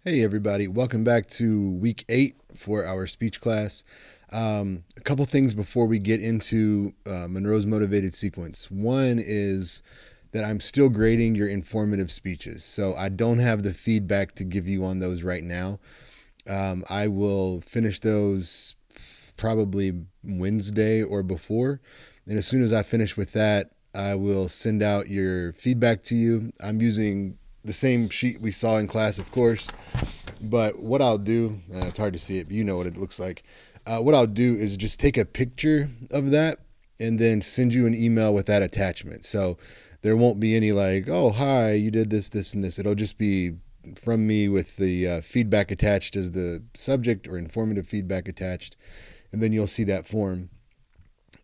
Hey, everybody. Welcome back to week 8 for our speech class. A couple things before we get into Monroe's motivated sequence. One is that I'm still grading your informative speeches. So I don't have the feedback to give you on those right now. I will finish those probably Wednesday or before. And as soon as I finish with that, I will send out your feedback to you. I'm using the same sheet we saw in class, of course. But what I'll do, it's hard to see it, but you know what it looks like. What I'll do is just take a picture of that and then send you an email with that attachment. So there won't be any like, oh, hi, you did this, this, and this. It'll just be from me with the feedback attached as the subject or informative feedback attached. And then you'll see that form.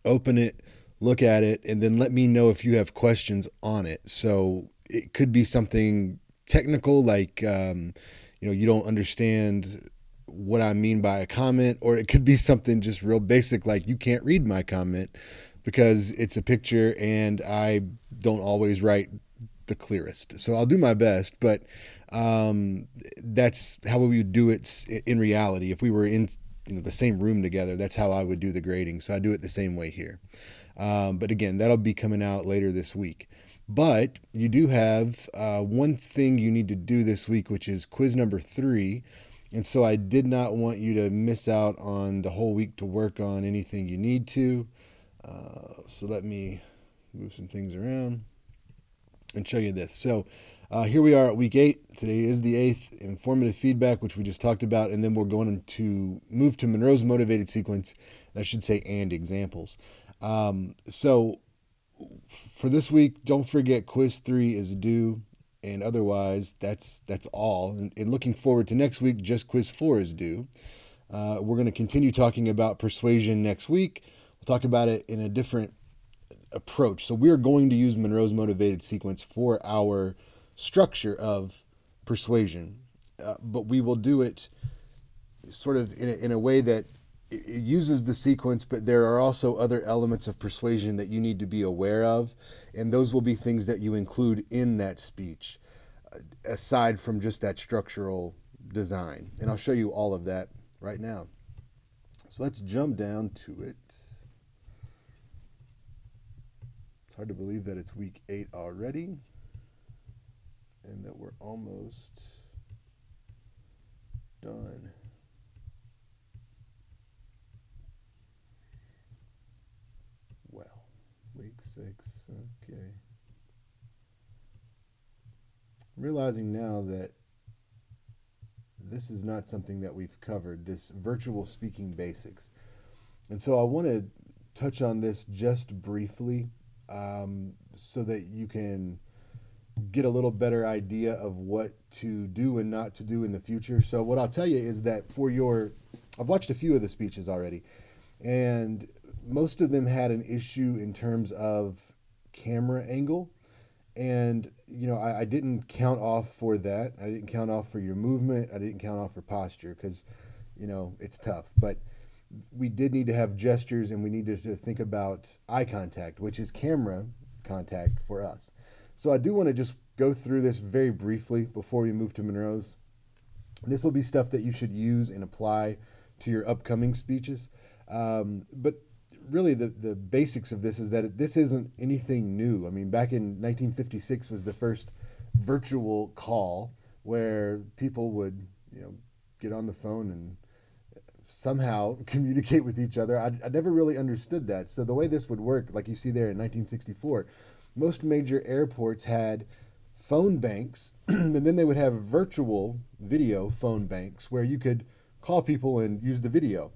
Open it, look at it, and then let me know if you have questions on it. So it could be something technical like, you don't understand what I mean by a comment, or it could be something just real basic like you can't read my comment because it's a picture and I don't always write the clearest. So I'll do my best, but that's how we would do it in reality. If we were in the same room together, that's how I would do the grading. So I do it the same way here. But again, that'll be coming out later this week. But you do have one thing you need to do this week, which is quiz number 3. And so I did not want you to miss out on the whole week to work on anything you need to. So let me move some things around and show you this. So here we are at week 8. Today is the 8th, informative feedback, which we just talked about. And then we're going to move to Monroe's motivated sequence. I should say and examples. So for this week, don't forget quiz 3 is due, and otherwise that's all. And looking forward to next week, just quiz 4 is due. We're going to continue talking about persuasion next week. We'll talk about it in a different approach. So we're going to use Monroe's motivated sequence for our structure of persuasion, but we will do it sort of in a way that it uses the sequence, but there are also other elements of persuasion that you need to be aware of, and those will be things that you include in that speech, aside from just that structural design. And I'll show you all of that right now. So let's jump down to it. It's hard to believe that it's week 8 already, and that we're almost done. Well, week 6, okay. I'm realizing now that this is not something that we've covered, this virtual speaking basics. And so I want to touch on this just briefly, so that you can get a little better idea of what to do and not to do in the future. So what I'll tell you is that I've watched a few of the speeches already, and most of them had an issue in terms of camera angle. And, I didn't count off for that. I didn't count off for your movement. I didn't count off for posture because, it's tough. But we did need to have gestures, and we needed to think about eye contact, which is camera contact for us. So I do want to just go through this very briefly before we move to Monroe's. This will be stuff that you should use and apply to your upcoming speeches. But really, the basics of this is that this isn't anything new. I mean, back in 1956 was the first virtual call where people would, get on the phone and somehow communicate with each other. I never really understood that. So the way this would work, like you see there in 1964, most major airports had phone banks, and then they would have virtual video phone banks where you could call people and use the video.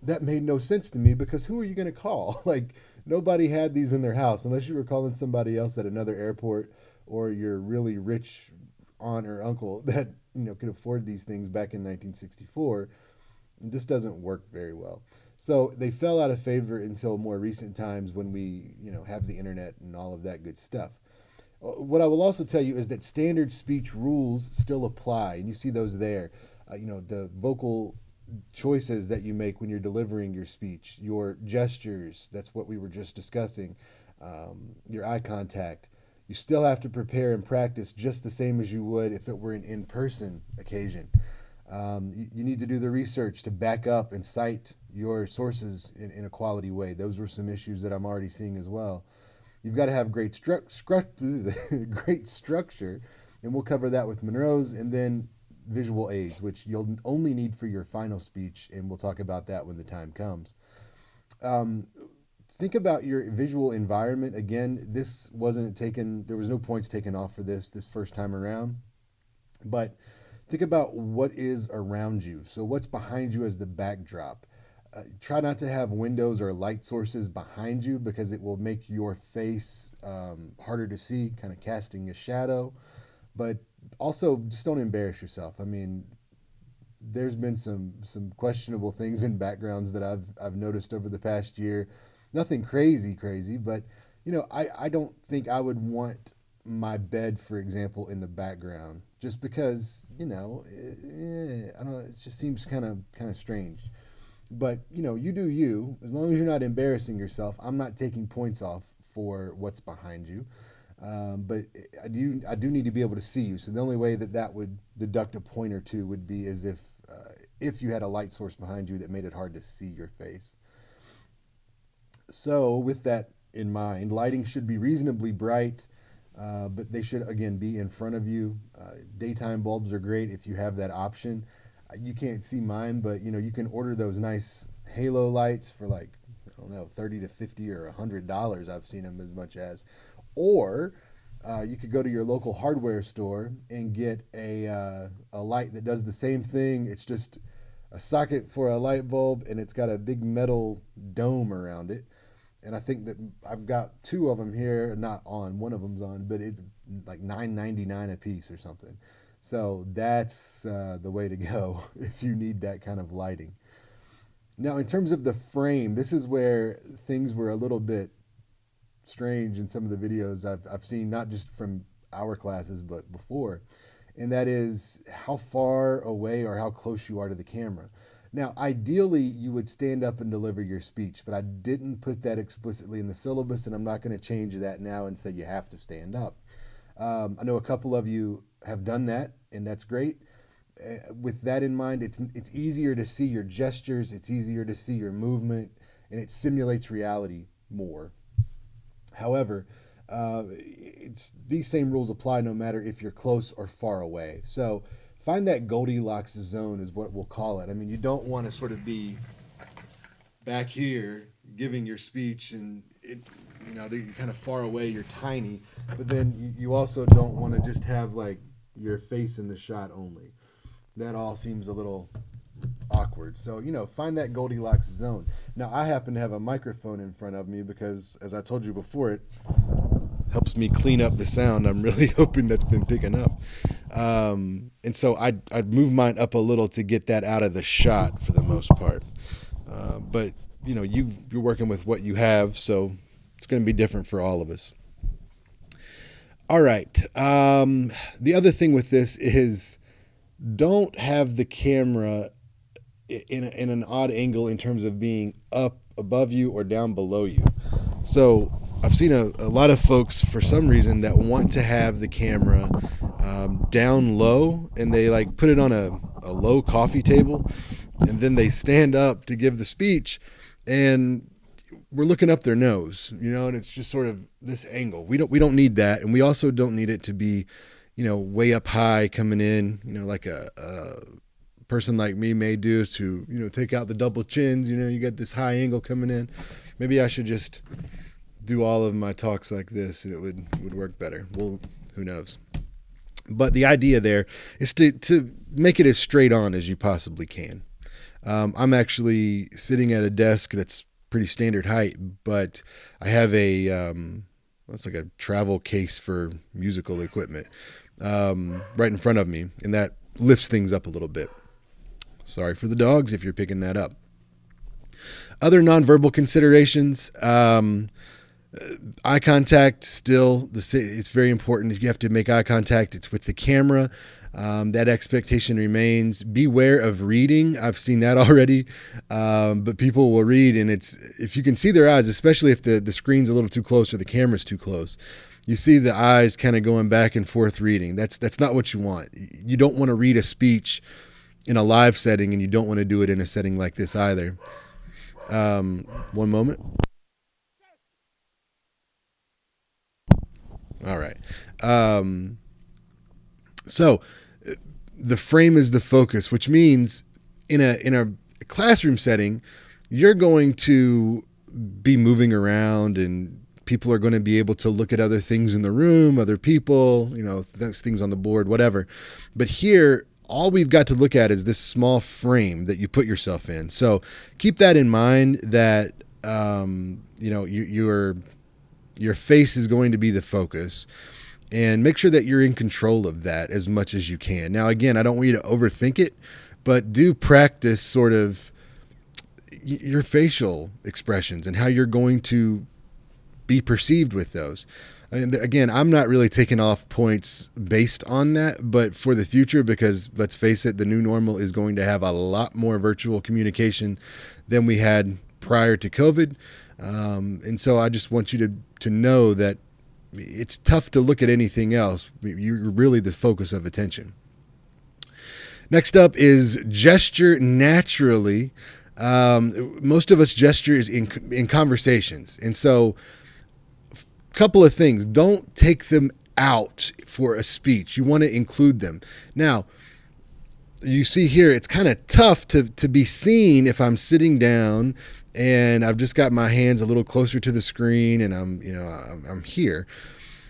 That made no sense to me because who are you going to call? Like, nobody had these in their house unless you were calling somebody else at another airport or your really rich aunt or uncle that could afford these things back in 1964. It just doesn't work very well. So they fell out of favor until more recent times when we, have the internet and all of that good stuff. What I will also tell you is that standard speech rules still apply, and you see those there. The vocal choices that you make when you're delivering your speech, your gestures, that's what we were just discussing, your eye contact, You still have to prepare and practice just the same as you would if it were an in-person occasion. You need to do the research to back up and cite your sources in a quality way. Those were some issues that I'm already seeing as well. You've got to have great structure, and we'll cover that with Monroe's, and then visual aids, which you'll only need for your final speech, and we'll talk about that when the time comes. Um, think about your visual environment. Again, this wasn't taken, there was no points taken off for this first time around, but think about what is around you. So, what's behind you as the backdrop? Try not to have windows or light sources behind you because it will make your face harder to see, kind of casting a shadow. But also, just don't embarrass yourself. I mean, there's been some questionable things in backgrounds that I've noticed over the past year. Nothing crazy, but I don't think I would want my bed, for example, in the background just because I don't know. It just seems kind of strange. But you do you. As long as you're not embarrassing yourself, I'm not taking points off for what's behind you. But I do need to be able to see you. So the only way that would deduct a point or two would be as if you had a light source behind you that made it hard to see your face. So with that in mind, lighting should be reasonably bright, but they should again be in front of you. Daytime bulbs are great if you have that option. You can't see mine, but you can order those nice halo lights for like, I don't know, 30 to 50 or $100. I've seen them as much as. Or you could go to your local hardware store and get a light that does the same thing. It's just a socket for a light bulb, and it's got a big metal dome around it. And I think that I've got two of them here, not on. One of them's on, but it's like $9.99 a piece or something. So that's the way to go if you need that kind of lighting. Now, in terms of the frame, this is where things were a little bit strange in some of the videos I've seen, not just from our classes, but before. And that is how far away or how close you are to the camera. Now, ideally, you would stand up and deliver your speech, but I didn't put that explicitly in the syllabus, and I'm not going to change that now and say you have to stand up. I know a couple of you have done that, and that's great. With that in mind, it's easier to see your gestures, it's easier to see your movement, and it simulates reality more. However, these same rules apply no matter if you're close or far away. So find that Goldilocks zone is what we'll call it. I mean, you don't want to sort of be back here giving your speech and you're kind of far away, you're tiny, but then you also don't want to just have like your face in the shot only. That all seems a little awkward. So, find that Goldilocks zone. Now, I happen to have a microphone in front of me because, as I told you before, it helps me clean up the sound. I'm really hoping that's been picking up. And so I'd move mine up a little to get that out of the shot for the most part. But, you're working with what you have, so it's going to be different for all of us. All right. The other thing with this is don't have the camera in an odd angle in terms of being up above you or down below you. So I've seen a lot of folks for some reason that want to have the camera down low, and they like put it on a low coffee table, and then they stand up to give the speech, and we're looking up their nose, and it's just sort of this angle. We don't need that, and we also don't need it to be, way up high coming in, like a person like me may do, is to, take out the double chins. You get this high angle coming in. Maybe I should just do all of my talks like this, and it would work better. Well, who knows? But the idea there is to make it as straight on as you possibly can. I'm actually sitting at a desk that's pretty standard height, but I have it's like a travel case for musical equipment right in front of me, and that lifts things up a little bit. Sorry for the dogs if you're picking that up. Other nonverbal considerations, eye contact still, it's very important. You have to make eye contact. It's with the camera. That expectation remains. Beware of reading. I've seen that already. But people will read, and if you can see their eyes, especially if the screen's a little too close or the camera's too close, You see the eyes kind of going back and forth reading. That's not what you want. You don't want to read a speech in a live setting, and you don't want to do it in a setting like this either. One moment. All right. Um, so the frame is the focus, which means in a classroom setting, you're going to be moving around, and people are going to be able to look at other things in the room, other people, things on the board, whatever. But here, all we've got to look at is this small frame that you put yourself in. So keep that in mind, that your face is going to be the focus, and make sure that you're in control of that as much as you can. Now, again, I don't want you to overthink it, but do practice sort of your facial expressions and how you're going to be perceived with those. And again, I'm not really taking off points based on that, but for the future, because let's face it, the new normal is going to have a lot more virtual communication than we had prior to COVID. And so I just want you to know that it's tough to look at anything else. You're really the focus of attention. Next up is gesture naturally. Most of us gestures in conversations. And so couple of things. Don't take them out for a speech. You want to include them. Now, you see here, it's kind of tough to be seen if I'm sitting down and I've just got my hands a little closer to the screen and I'm here.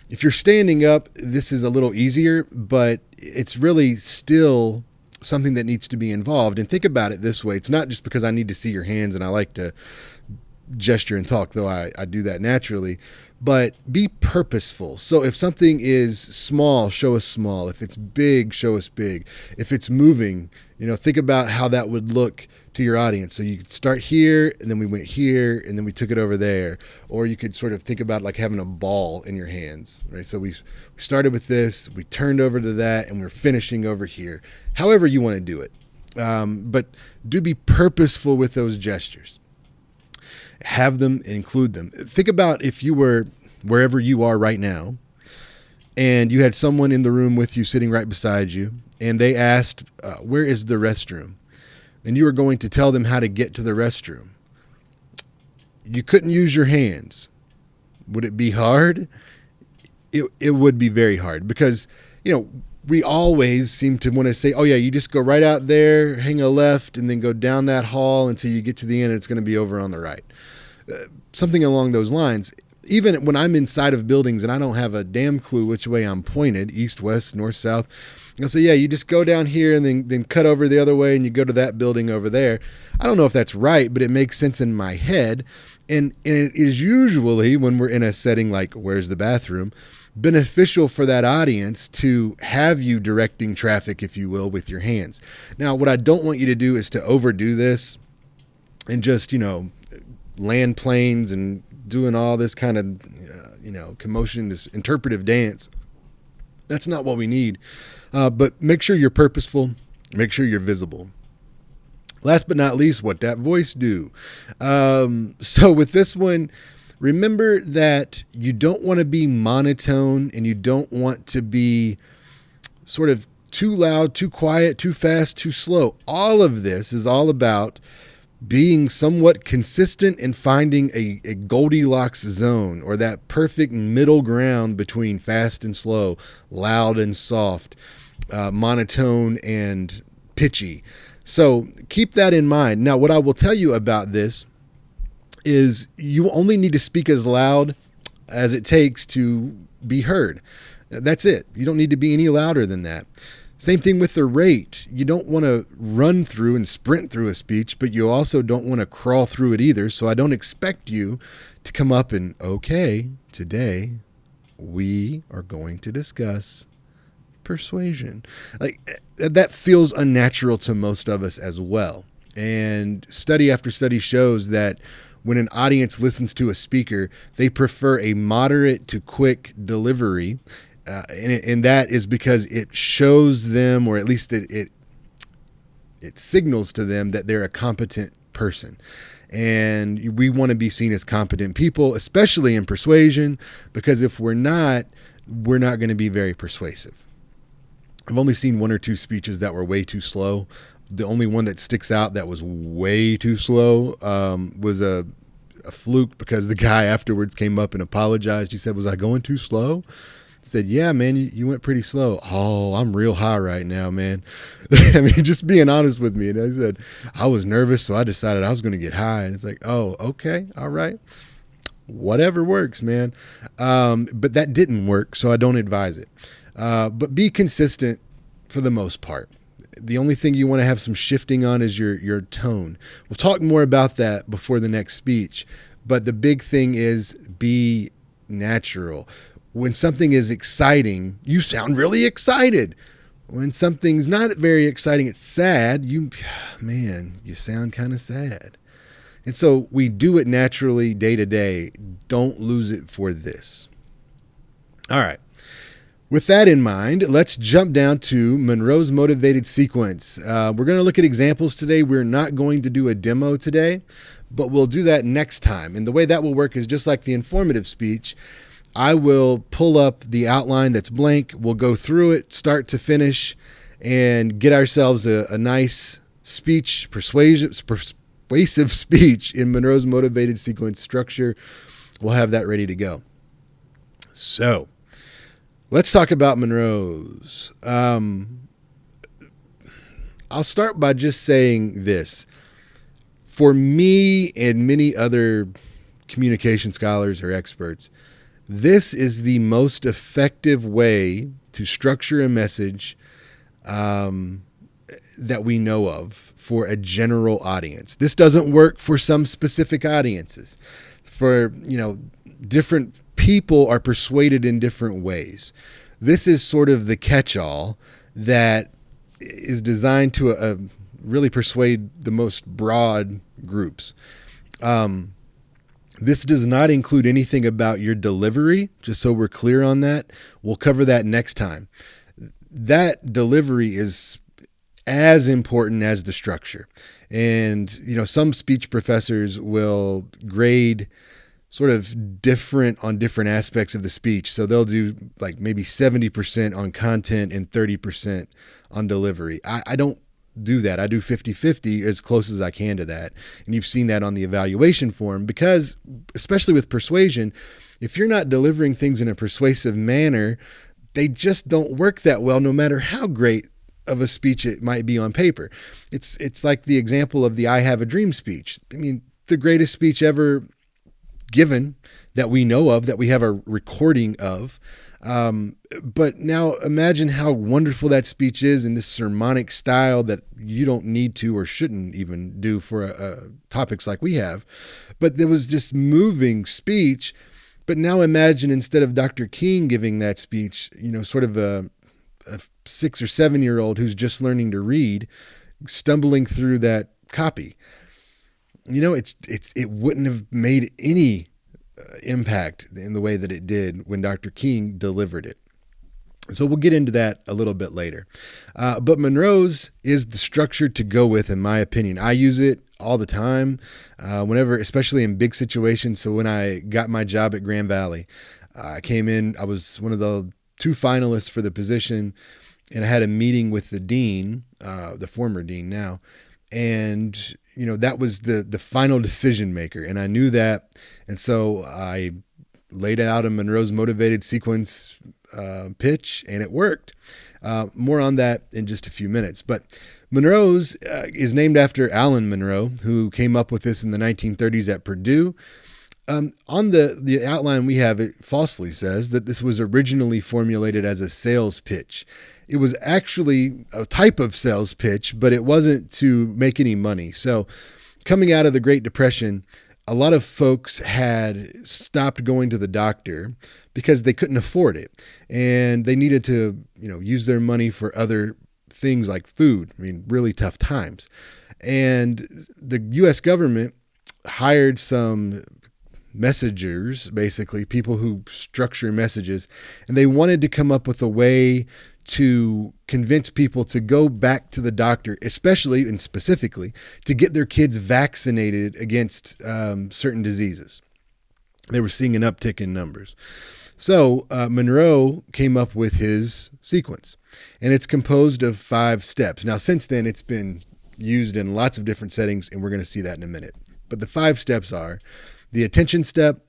If you're standing up, this is a little easier, but it's really still something that needs to be involved. And think about it this way. It's not just because I need to see your hands and I like to gesture and talk, though I do that naturally, but be purposeful. So if something is small, show us small. If it's big, show us big. If it's moving, think about how that would look to your audience. So you could start here, and then we went here, and then we took it over there. Or you could sort of think about like having a ball in your hands, right? So we started with this, we turned over to that, and we're finishing over here. However you want to do it. But do be purposeful with those gestures. Have them, include them. Think about if you were wherever you are right now, and you had someone in the room with you sitting right beside you, and they asked, where is the restroom? And you were going to tell them how to get to the restroom. You couldn't use your hands. Would it be hard? It would be very hard, because, we always seem to want to say, oh yeah, you just go right out there, hang a left, and then go down that hall until you get to the end, and it's going to be over on the right. Something along those lines. Even when I'm inside of buildings and I don't have a damn clue which way I'm pointed, east, west, north, south, I'll say, yeah, you just go down here and then cut over the other way and you go to that building over there. I don't know if that's right, but it makes sense in my head. And it is usually, when we're in a setting like where's the bathroom, beneficial for that audience to have you directing traffic, if you will, with your hands. Now, what I don't want you to do is to overdo this and just, land planes and doing all this kind of, commotion, this interpretive dance. That's not what we need. But make sure you're purposeful. Make sure you're visible. Last but not least, what that voice do? So with this one, remember that you don't want to be monotone, and you don't want to be sort of too loud, too quiet, too fast, too slow. All of this is all about being somewhat consistent and finding a Goldilocks zone, or that perfect middle ground between fast and slow, loud and soft, monotone and pitchy. So keep that in mind. Now, what I will tell you about this is you only need to speak as loud as it takes to be heard. That's it. You don't need to be any louder than that. Same thing with the rate. You don't want to run through and sprint through a speech, but you also don't want to crawl through it either. So I don't expect you to come up and, okay, today we are going to discuss persuasion. Like, that feels unnatural to most of us as well. And study after study shows that when an audience listens to a speaker, they prefer a moderate to quick delivery. And that is because it shows them, or at least it signals to them, that they're a competent person. And we want to be seen as competent people, especially in persuasion, because if we're not going to be very persuasive. I've only seen one or two speeches that were way too slow. The only one that sticks out that was way too slow was a fluke, because the guy afterwards came up and apologized. He said, "Was I going too slow?" I said, "Yeah, man, you went pretty slow." "Oh, I'm real high right now, man." I mean, just being honest with me. And I said, "I was nervous, so I decided I was going to get high." And it's like, "Oh, okay, all right. Whatever works, man." But that didn't work, so I don't advise it. But be consistent for the most part. The only thing you want to have some shifting on is your tone. We'll talk more about that before the next speech. But the big thing is be natural. When something is exciting, you sound really excited. When something's not very exciting, it's sad, you sound kind of sad. And so we do it naturally day to day. Don't lose it for this. All right. With that in mind, let's jump down to Monroe's motivated sequence. We're going to look at examples today. We're not going to do a demo today, but we'll do that next time. And the way that will work is just like the informative speech. I will pull up the outline that's blank. We'll go through it, start to finish, and get ourselves a nice speech, persuasive speech in Monroe's motivated sequence structure. We'll have that ready to go. So let's talk about Monroe's. I'll start by just saying this. For me and many other communication scholars or experts, this is the most effective way to structure a message that we know of for a general audience. This doesn't work for some specific audiences. For, different people are persuaded in different ways. This is sort of the catch-all that is designed to really persuade the most broad groups. This does not include anything about your delivery, just so we're clear on that. We'll cover that next time. That delivery is as important as the structure. And, some speech professors will grade sort of different on different aspects of the speech. So they'll do like maybe 70% on content and 30% on delivery. I don't do that. I do 50-50 as close as I can to that. And you've seen that on the evaluation form, because especially with persuasion, if you're not delivering things in a persuasive manner, they just don't work that well, no matter how great of a speech it might be on paper. It's like the example of the "I have a dream" speech. I mean, the greatest speech ever given that we know of, that we have a recording of. But now imagine how wonderful that speech is in this sermonic style that you don't need to or shouldn't even do for topics like we have. But there was this moving speech. But now imagine, instead of Dr. King giving that speech, sort of a 6 or 7 year old who's just learning to read, stumbling through that copy. It wouldn't have made any impact in the way that it did when Dr. King delivered it. So we'll get into that a little bit later. But Monroe's is the structure to go with, in my opinion. I use it all the time, whenever, especially in big situations. So when I got my job at Grand Valley, I came in, I was one of the 2 finalists for the position, and I had a meeting with the dean, the former dean now, and that was the final decision maker. And I knew that. And so I laid out a Monroe's motivated sequence pitch, and it worked. More on that in just a few minutes. But Monroe's is named after Alan Monroe, who came up with this in the 1930s at Purdue. On the outline we have, it falsely says that this was originally formulated as a sales pitch. It was actually a type of sales pitch, but it wasn't to make any money. So coming out of the Great Depression, a lot of folks had stopped going to the doctor because they couldn't afford it. And they needed to, use their money for other things like food. I mean, really tough times. And the U.S. government hired some messengers, basically people who structure messages, and they wanted to come up with a way to convince people to go back to the doctor, especially and specifically to get their kids vaccinated against certain diseases. They were seeing an uptick in numbers. So Monroe came up with his sequence, and it's composed of 5 steps. Now, since then, it's been used in lots of different settings, and we're going to see that in a minute. But the 5 steps are the attention step,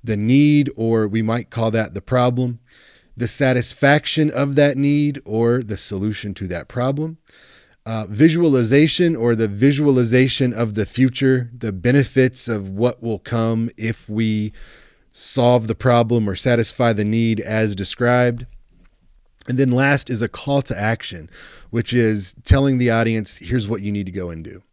the need, or we might call that the problem, the satisfaction of that need, or the solution to that problem, visualization, or the visualization of the future, the benefits of what will come if we solve the problem or satisfy the need as described. And then last is a call to action, which is telling the audience, here's what you need to go and do.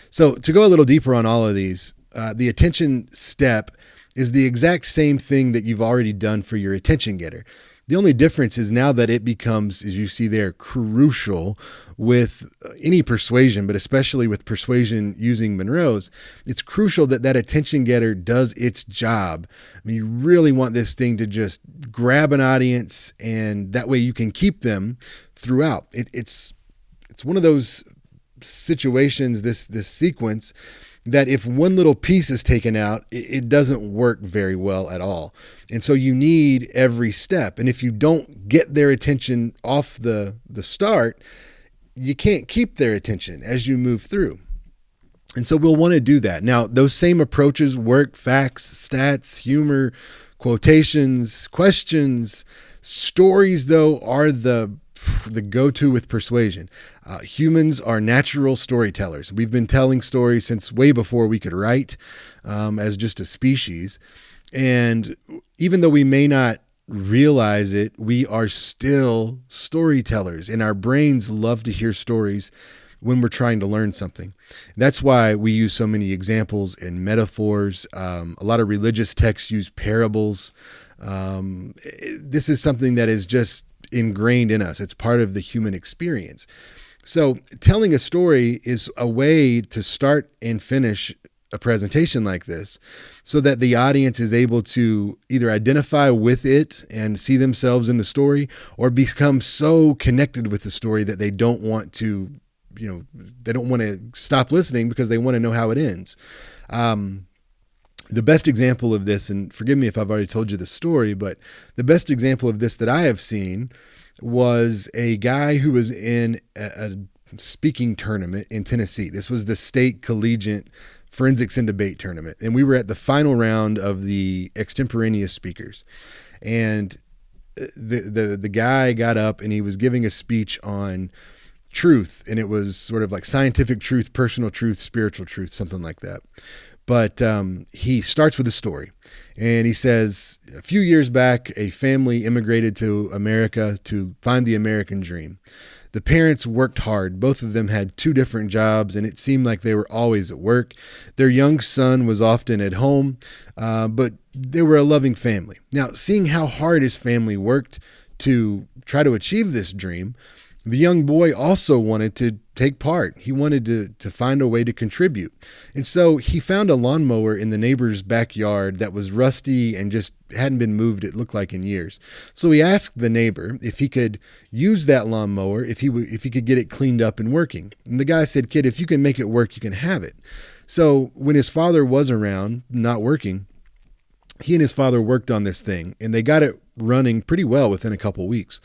So to go a little deeper on all of these, the attention step is the exact same thing that you've already done for your attention getter. The only difference is now that it becomes, as you see there, crucial with any persuasion, but especially with persuasion using Monroe's, it's crucial that that attention getter does its job. I mean, you really want this thing to just grab an audience, and that way you can keep them throughout. It's one of those situations, this sequence, that if one little piece is taken out, it doesn't work very well at all. And so you need every step. And if you don't get their attention off the start, you can't keep their attention as you move through. And so we'll want to do that. Now, those same approaches work: facts, stats, humor, quotations, questions. Stories, though, are the go-to with persuasion. Humans are natural storytellers. We've been telling stories since way before we could write, as just a species. And even though we may not realize it, we are still storytellers, and our brains love to hear stories when we're trying to learn something. That's why we use so many examples and metaphors. A lot of religious texts use parables. This is something that is just ingrained in us. It's part of the human experience. So telling a story is a way to start and finish a presentation like this, so that the audience is able to either identify with it and see themselves in the story, or become so connected with the story that they don't want to, they don't want to stop listening because they want to know how it ends. The best example of this, and forgive me if I've already told you the story, but the best example of this that I have seen was a guy who was in a speaking tournament in Tennessee. This was the state collegiate forensics and debate tournament. And we were at the final round of the extemporaneous speakers. And the guy got up and he was giving a speech on truth. And it was sort of like scientific truth, personal truth, spiritual truth, something like that. But he starts with a story, and he says, a few years back, a family immigrated to America to find the American dream. The parents worked hard. Both of them had 2 different jobs, and it seemed like they were always at work. Their young son was often at home, but they were a loving family. Now, seeing how hard his family worked to try to achieve this dream, the young boy also wanted to take part. He wanted to find a way to contribute. And so he found a lawnmower in the neighbor's backyard that was rusty and just hadn't been moved, it looked like, in years. So he asked the neighbor if he could use that lawnmower, if he could get it cleaned up and working. And the guy said, "Kid, if you can make it work, you can have it." So when his father was around, not working, he and his father worked on this thing, and they got it running pretty well within a couple weeks.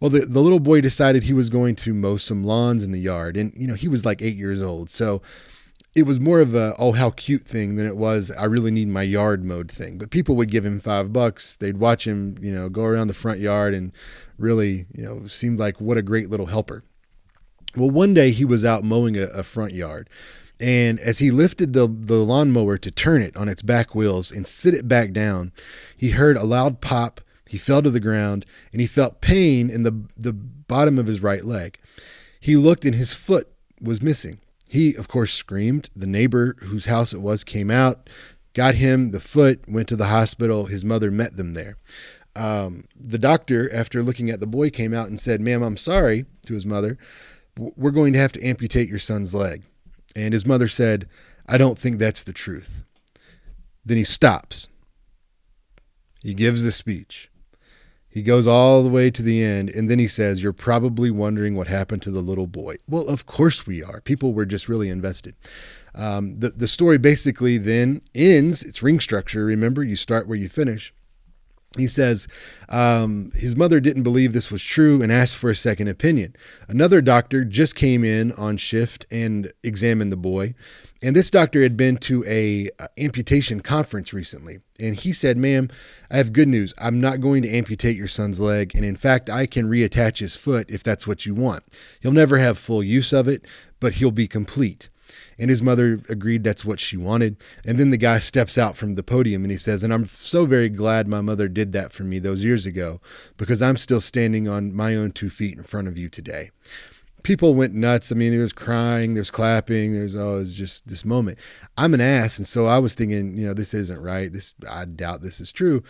Well, the little boy decided he was going to mow some lawns in the yard. And, he was like 8 years old. So it was more of a, oh, how cute thing than it was, I really need my yard mowed thing. But people would give him $5. They'd watch him, go around the front yard and really, seemed like what a great little helper. Well, one day he was out mowing a front yard. And as he lifted the lawnmower to turn it on its back wheels and sit it back down, he heard a loud pop. He fell to the ground, and he felt pain in the bottom of his right leg. He looked, and his foot was missing. He, of course, screamed. The neighbor whose house it was came out, got him the foot, went to the hospital. His mother met them there. The doctor, after looking at the boy, came out and said, "Ma'am, I'm sorry," to his mother. "We're going to have to amputate your son's leg." And his mother said, "I don't think that's the truth." Then he stops. He gives the speech. He goes all the way to the end, and then he says, "You're probably wondering what happened to the little boy." Well, of course we are. People were just really invested. The story basically then ends. It's ring structure. Remember, you start where you finish. He says his mother didn't believe this was true and asked for a second opinion. Another doctor just came in on shift and examined the boy. And this doctor had been to a amputation conference recently. And he said, "Ma'am, I have good news. I'm not going to amputate your son's leg. And in fact, I can reattach his foot if that's what you want. He'll never have full use of it, but he'll be complete." And his mother agreed that's what she wanted. And then the guy steps out from the podium and he says, "And I'm so very glad my mother did that for me those years ago, because I'm still standing on my own 2 feet in front of you today." People went nuts. I mean, there was crying, there's clapping, it was just this moment. I'm an ass. And so I was thinking, this isn't right. I doubt this is true.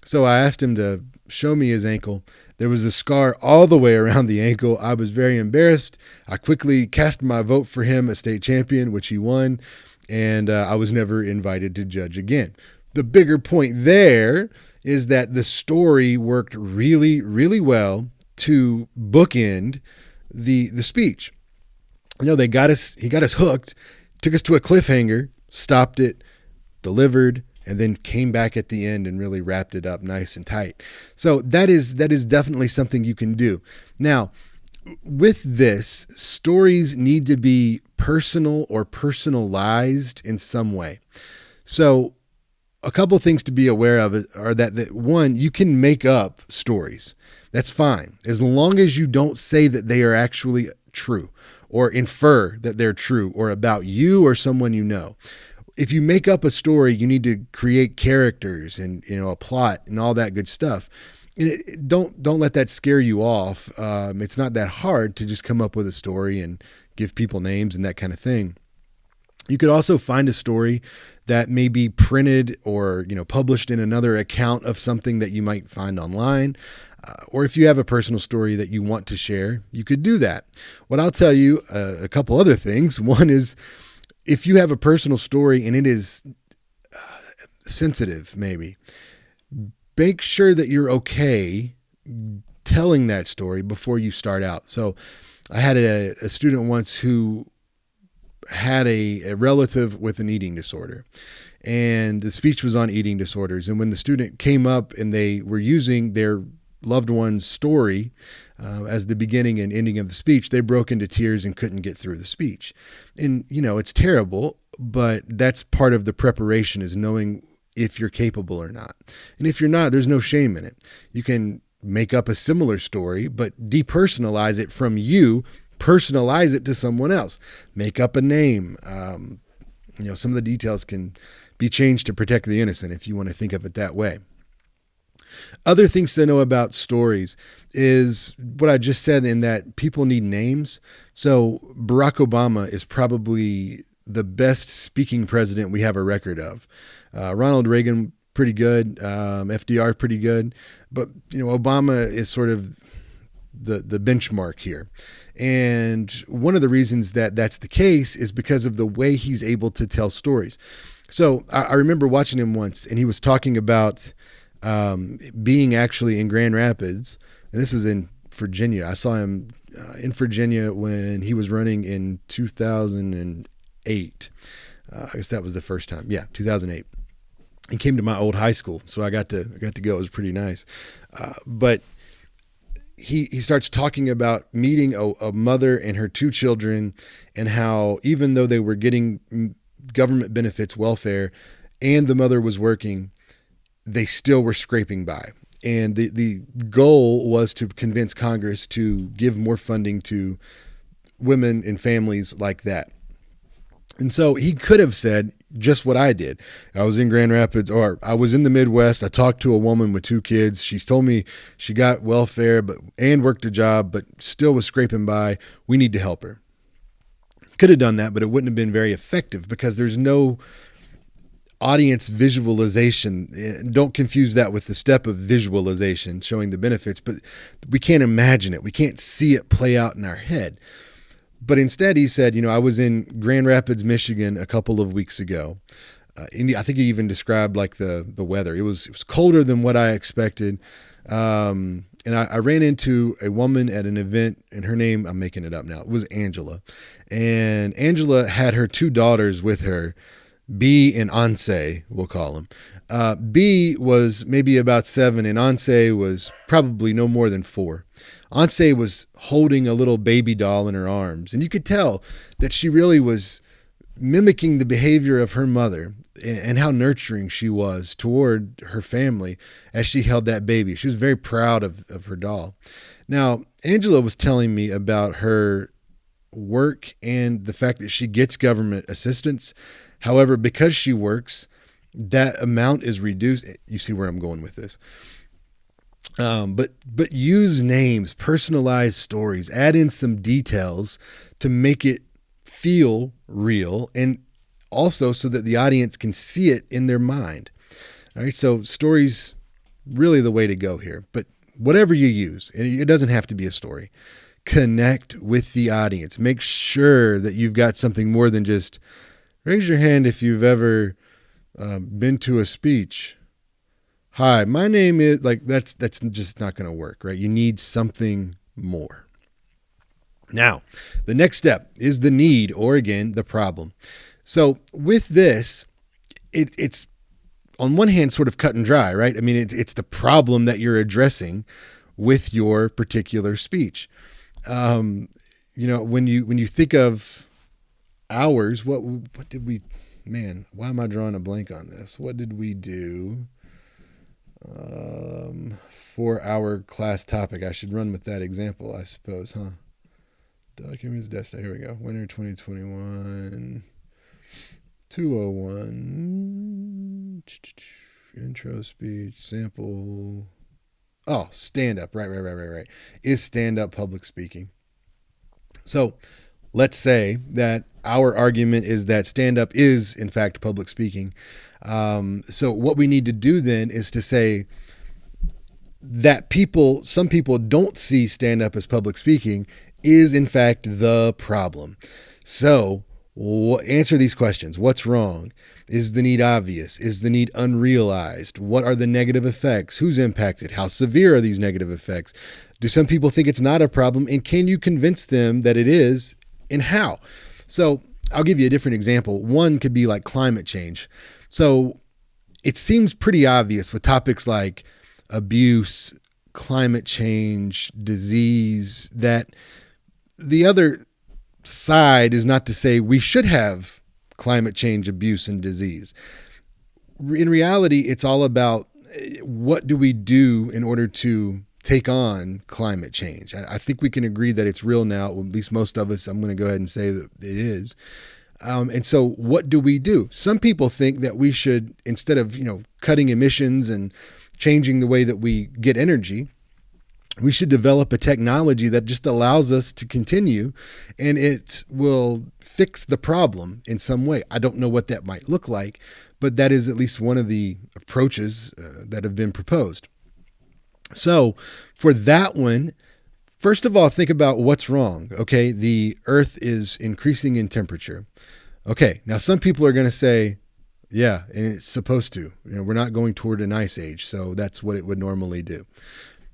So I asked him to show me his ankle. There was a scar all the way around the ankle. I was very embarrassed. I quickly cast my vote for him as state champion, which he won. And I was never invited to judge again. The bigger point there is that the story worked really, really well to bookend the speech. He got us hooked, took us to a cliffhanger, stopped it, delivered, and then came back at the end and really wrapped it up nice and tight. So that is definitely something you can do. Now, with this, stories need to be personal or personalized in some way. So a couple of things to be aware of are that one, you can make up stories. That's fine, as long as you don't say that they are actually true or infer that they're true or about you or someone you know. If you make up a story, you need to create characters and a plot and all that good stuff. Don't let that scare you off. It's not that hard to just come up with a story and give people names and that kind of thing. You could also find a story that may be printed or published in another account of something that you might find online. Or if you have a personal story that you want to share, you could do that. What I'll tell you, a couple other things. One is, if you have a personal story and it is sensitive, maybe, make sure that you're okay telling that story before you start out. So I had a student once who had a relative with an eating disorder, and the speech was on eating disorders. And when the student came up and they were using their loved one's story as the beginning and ending of the speech, they broke into tears and couldn't get through the speech. And, it's terrible, but that's part of the preparation, is knowing if you're capable or not. And if you're not, there's no shame in it. You can make up a similar story, but depersonalize it from you, personalize it to someone else, make up a name. Some of the details can be changed to protect the innocent, if you want to think of it that way. Other things to know about stories is what I just said, in that people need names. So Barack Obama is probably the best speaking president we have a record of. Ronald Reagan, pretty good. FDR, pretty good. But, Obama is sort of the benchmark here. And one of the reasons that that's the case is because of the way he's able to tell stories. So I remember watching him once, and he was talking about being actually in Grand Rapids, and this is in Virginia. I saw him in Virginia when he was running in 2008. I guess that was the first time. Yeah, 2008. He came to my old high school, so I got to go. It was pretty nice. But he starts talking about meeting a mother and her 2 children, and how even though they were getting government benefits, welfare, and the mother was working, they still were scraping by. And the goal was to convince Congress to give more funding to women and families like that. And so he could have said just what I did. I was in Grand Rapids, or I was in the Midwest. I talked to a woman with 2 kids. She's told me she got welfare and worked a job, but still was scraping by. We need to help her. Could have done that, but it wouldn't have been very effective because there's no audience visualization. Don't confuse that with the step of visualization, showing the benefits, but we can't imagine it. We can't see it play out in our head. But instead he said, I was in Grand Rapids, Michigan a couple of weeks ago. I think he even described like the weather. It was colder than what I expected. And I ran into a woman at an event, and her name, I'm making it up now, it was Angela. And Angela had her two daughters with her, B and Anse, we'll call them. B was maybe about 7, and Anse was probably no more than 4. Anse was holding a little baby doll in her arms, and you could tell that she really was mimicking the behavior of her mother and how nurturing she was toward her family as she held that baby. She was very proud of her doll. Now, Angela was telling me about her work and the fact that she gets government assistance. However, because she works, that amount is reduced. You see where I'm going with this. But use names, personalize stories, add in some details to make it feel real, and also so that the audience can see it in their mind. All right, so stories really the way to go here. But whatever you use, and it doesn't have to be a story, connect with the audience. Make sure that you've got something more than just raise your hand if you've ever been to a speech. Hi, my name is, like, that's just not going to work, right? You need something more. Now, the next step is the need, or again, the problem. So with this, it's on one hand sort of cut and dry, right? I mean, it's the problem that you're addressing with your particular speech. When you think of hours, what did we, man, why am I drawing a blank on this? What did we do for our class topic? I should run with that example, I suppose, huh? Documents, desktop, here we go. Winter 2021, 201, intro speech, sample. Oh, stand up, right. Is stand up public speaking? So let's say that our argument is that stand up is in fact public speaking. So what we need to do then is to say that some people don't see stand up as public speaking is in fact the problem. So answer these questions. What's wrong? Is the need obvious? Is the need unrealized? What are the negative effects? Who's impacted? How severe are these negative effects? Do some people think it's not a problem? And can you convince them that it is, and how? So I'll give you a different example. One could be like climate change. So it seems pretty obvious with topics like abuse, climate change, disease, that the other side is not to say we should have climate change, abuse, and disease. In reality, it's all about what do we do in order to take on climate change. I think we can agree that it's real now, at least most of us. I'm going to go ahead and say that it is. And so what do we do? Some people think that we should, instead of, cutting emissions and changing the way that we get energy, we should develop a technology that just allows us to continue, and it will fix the problem in some way. I don't know what that might look like, but that is at least one of the approaches that have been proposed. So for that one, first of all, think about what's wrong. Okay, the Earth is increasing in temperature. Okay, now some people are going to say, yeah, and it's supposed to. We're not going toward an ice age, so that's what it would normally do.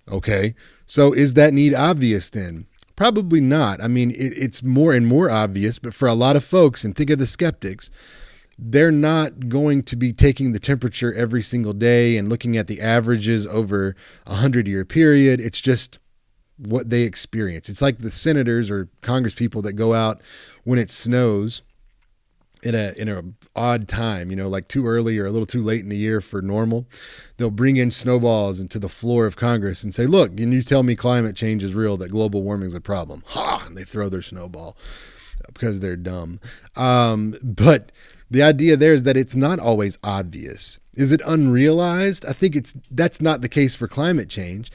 Okay, so is that need obvious then? Probably not. I mean, it's more and more obvious, but for a lot of folks, and think of the skeptics, they're not going to be taking the temperature every single day and looking at the averages over a 100-year period. It's just what they experience. It's like the senators or Congress people that go out when it snows in a odd time, like too early or a little too late in the year for normal. They'll bring in snowballs into the floor of Congress and say, look, can you tell me climate change is real, that global warming is a problem? Ha! And they throw their snowball because they're dumb. But the idea there is that it's not always obvious. Is it unrealized? I think that's not the case for climate change.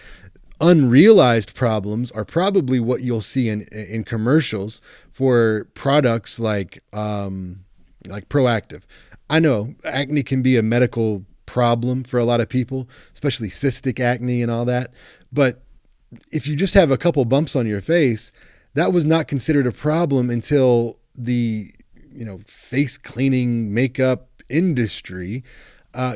Unrealized problems are probably what you'll see in commercials for products like Proactive. I know acne can be a medical problem for a lot of people, especially cystic acne and all that. But if you just have a couple bumps on your face, that was not considered a problem until the face cleaning makeup industry,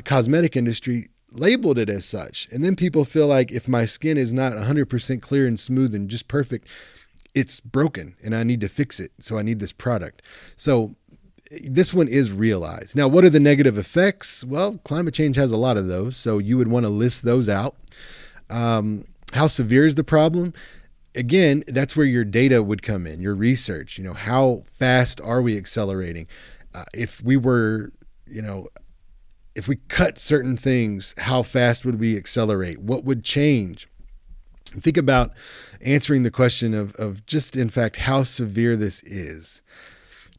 cosmetic industry, labeled it as such. And then people feel like if my skin is not 100% clear and smooth and just perfect, it's broken and I need to fix it. So I need this product. So this one is realized. Now, what are the negative effects? Well, climate change has a lot of those. So you would want to list those out. How severe is the problem? Again, that's where your data would come in, your research. How fast are we accelerating? If we were, if we cut certain things, how fast would we accelerate? What would change? Think about answering the question of just, in fact, how severe this is.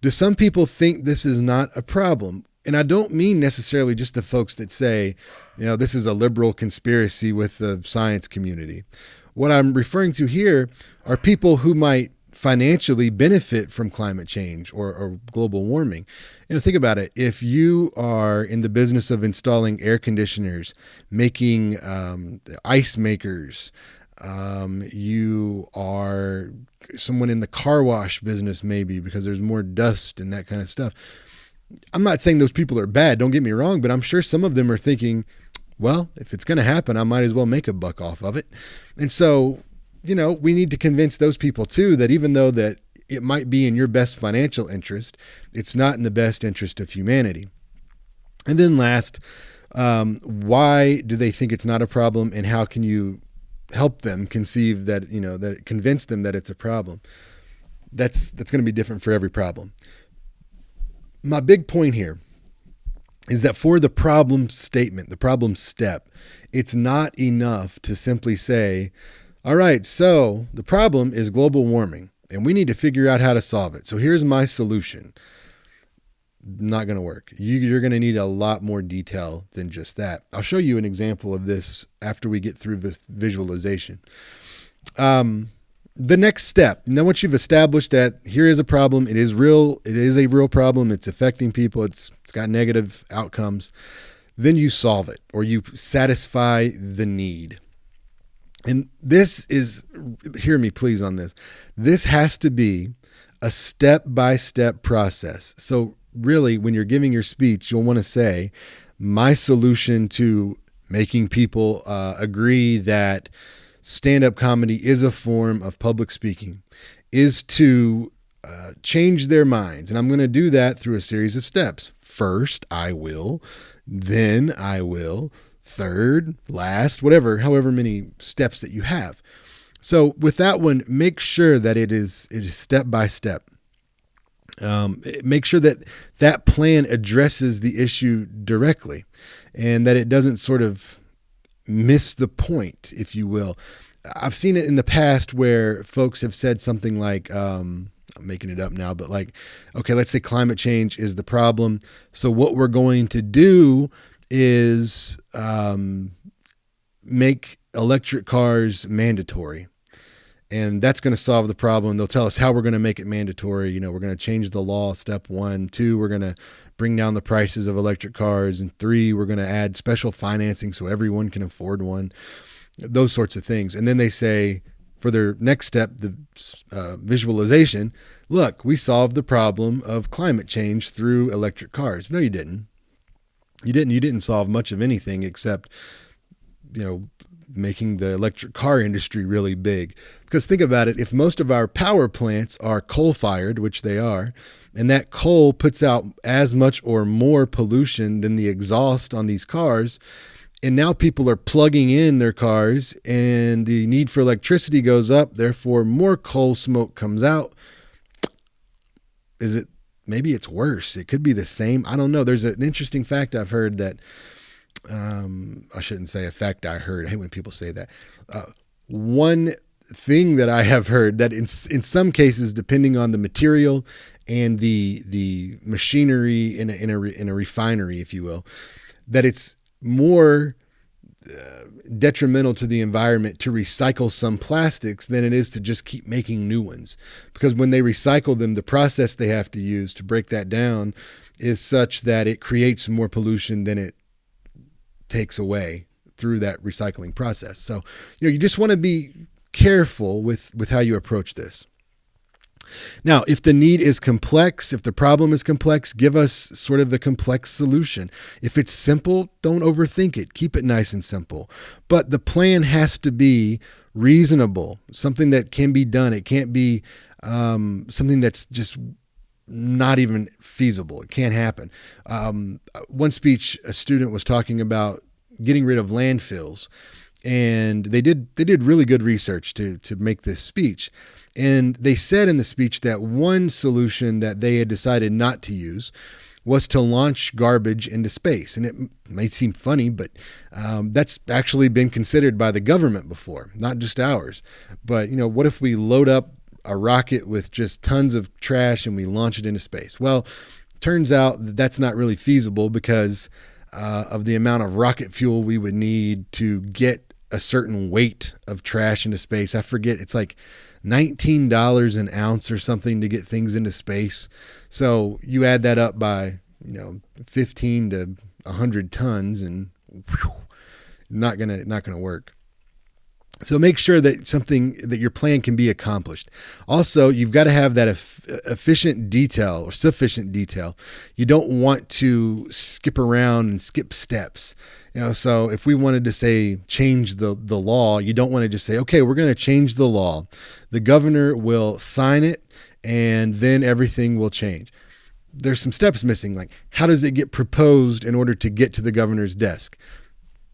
Do some people think this is not a problem? And I don't mean necessarily just the folks that say, this is a liberal conspiracy with the science community. What I'm referring to here are people who might financially benefit from climate change or global warming. Think about it. If you are in the business of installing air conditioners, making ice makers, you are someone in the car wash business, maybe because there's more dust and that kind of stuff. I'm not saying those people are bad, don't get me wrong, but I'm sure some of them are thinking, well, if it's going to happen, I might as well make a buck off of it. And so, we need to convince those people too that even though that it might be in your best financial interest, it's not in the best interest of humanity. And then last, why do they think it's not a problem, and how can you help them conceive that, that convince them that it's a problem? That's going to be different for every problem. My big point here is that for the problem statement, the problem step, it's not enough to simply say, all right, so the problem is global warming and we need to figure out how to solve it. So here's my solution. Not going to work. You're going to need a lot more detail than just that. I'll show you an example of this after we get through this visualization. The next step, now once you've established that here is a problem, it is real, it is a real problem, it's affecting people, it's got negative outcomes, then you solve it or you satisfy the need. And this is, hear me please on this, this has to be a step-by-step process. So really, when you're giving your speech, you'll want to say, my solution to making people agree that stand-up comedy is a form of public speaking is to change their minds. And I'm going to do that through a series of steps. First, I will. Then I will. Third, last, whatever, however many steps that you have. So with that one, make sure that it is step by step. Make sure that that plan addresses the issue directly and that it doesn't sort of miss the point, if you will. I've seen it in the past where folks have said something like, I'm making it up now, but like, okay, let's say climate change is the problem. So what we're going to do is make electric cars mandatory. And that's going to solve the problem. They'll tell us how we're going to make it mandatory. We're going to change the law, step 1. 2, we're going to bring down the prices of electric cars. And 3, we're going to add special financing so everyone can afford one. Those sorts of things. And then they say, for their next step, the visualization, look, we solved the problem of climate change through electric cars. No, you didn't. You didn't solve much of anything except, making the electric car industry really big. Because think about it, if most of our power plants are coal-fired, which they are, and that coal puts out as much or more pollution than the exhaust on these cars, and now people are plugging in their cars and the need for electricity goes up, therefore more coal smoke comes out. Maybe it's worse. It could be the same. I don't know. There's an interesting fact I've heard that, I shouldn't say a fact I heard. I hate when people say that. One thing that I have heard that in some cases, depending on the material and the machinery in a refinery, if you will, that it's more detrimental to the environment to recycle some plastics than it is to just keep making new ones. Because when they recycle them, the process they have to use to break that down is such that it creates more pollution than it takes away through that recycling process. So, you just want to be careful with how you approach this. Now, if the need is complex, if the problem is complex, give us sort of a complex solution. If it's simple, don't overthink it. Keep it nice and simple. But the plan has to be reasonable, something that can be done. It can't be something that's just not even feasible. It can't happen. One speech, a student was talking about getting rid of landfills, and they did really good research to make this speech. And they said in the speech that one solution that they had decided not to use was to launch garbage into space. And it may seem funny, but that's actually been considered by the government before, not just ours. But, what if we load up a rocket with just tons of trash and we launch it into space? Well, turns out that that's not really feasible because of the amount of rocket fuel we would need to get a certain weight of trash into space. I forget, it's like $19 an ounce or something to get things into space. So you add that up by, 15 to 100 tons, and whew, not gonna work. So make sure that your plan can be accomplished. Also, you've got to have that efficient detail or sufficient detail. You don't want to skip around and skip steps. So if we wanted to say change the law, you don't want to just say, okay, we're going to change the law. The governor will sign it and then everything will change. There's some steps missing. Like, how does it get proposed in order to get to the governor's desk?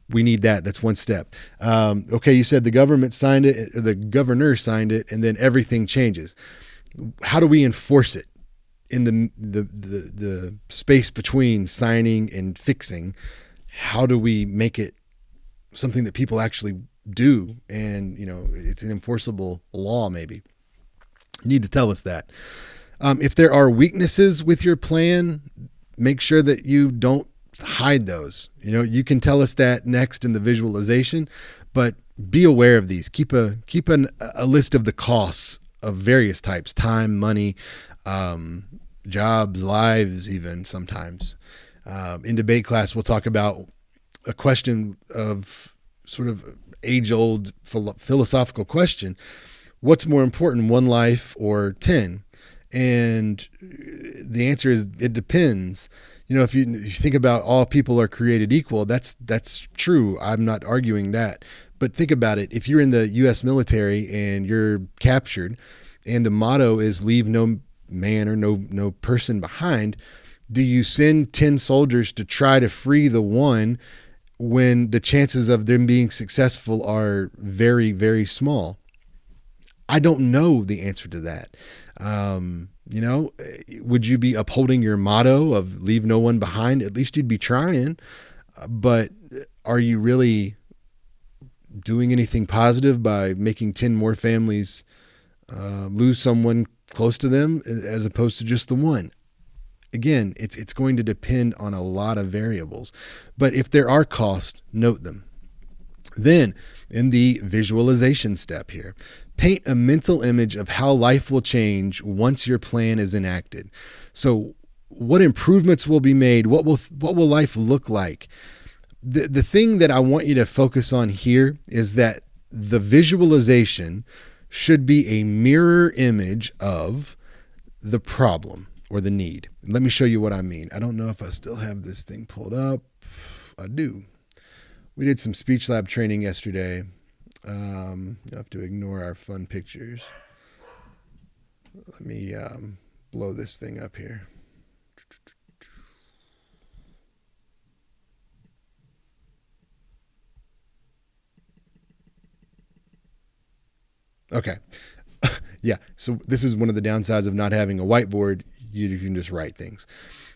We need that. That's one step. Okay, you said the government signed it, the governor signed it, and then everything changes. How do we enforce it in the space between signing and fixing? How do we make it something that people actually do, and it's an enforceable law? Maybe you need to tell us that. If there are weaknesses with your plan, make sure that you don't hide those. You can tell us that next in the visualization, but be aware of these. Keep a list of the costs of various types: time, money, jobs, lives, even sometimes. In debate class, we'll talk about a question of sort of age-old philosophical question: what's more important, one life or 10? And the answer is it depends. If you think about all people are created equal, that's true. I'm not arguing that. But think about it. If you're in the U.S. military and you're captured and the motto is leave no man or no person behind, do you send 10 soldiers to try to free the one when the chances of them being successful are very, very small? I don't know the answer to that. Would you be upholding your motto of leave no one behind? At least you'd be trying. But are you really doing anything positive by making 10 more families lose someone close to them as opposed to just the one? Again, it's going to depend on a lot of variables. But if there are costs, note them. Then, in the visualization step here, paint a mental image of how life will change once your plan is enacted. So, what improvements will be made? What will life look like? The thing that I want you to focus on here is that the visualization should be a mirror image of the problem or the need. Let me show you what I mean. I don't know if I still have this thing pulled up. I do. We did some speech lab training yesterday. You'll have to ignore our fun pictures. Let me blow this thing up here. Okay. Yeah, so this is one of the downsides of not having a whiteboard. You can just write things.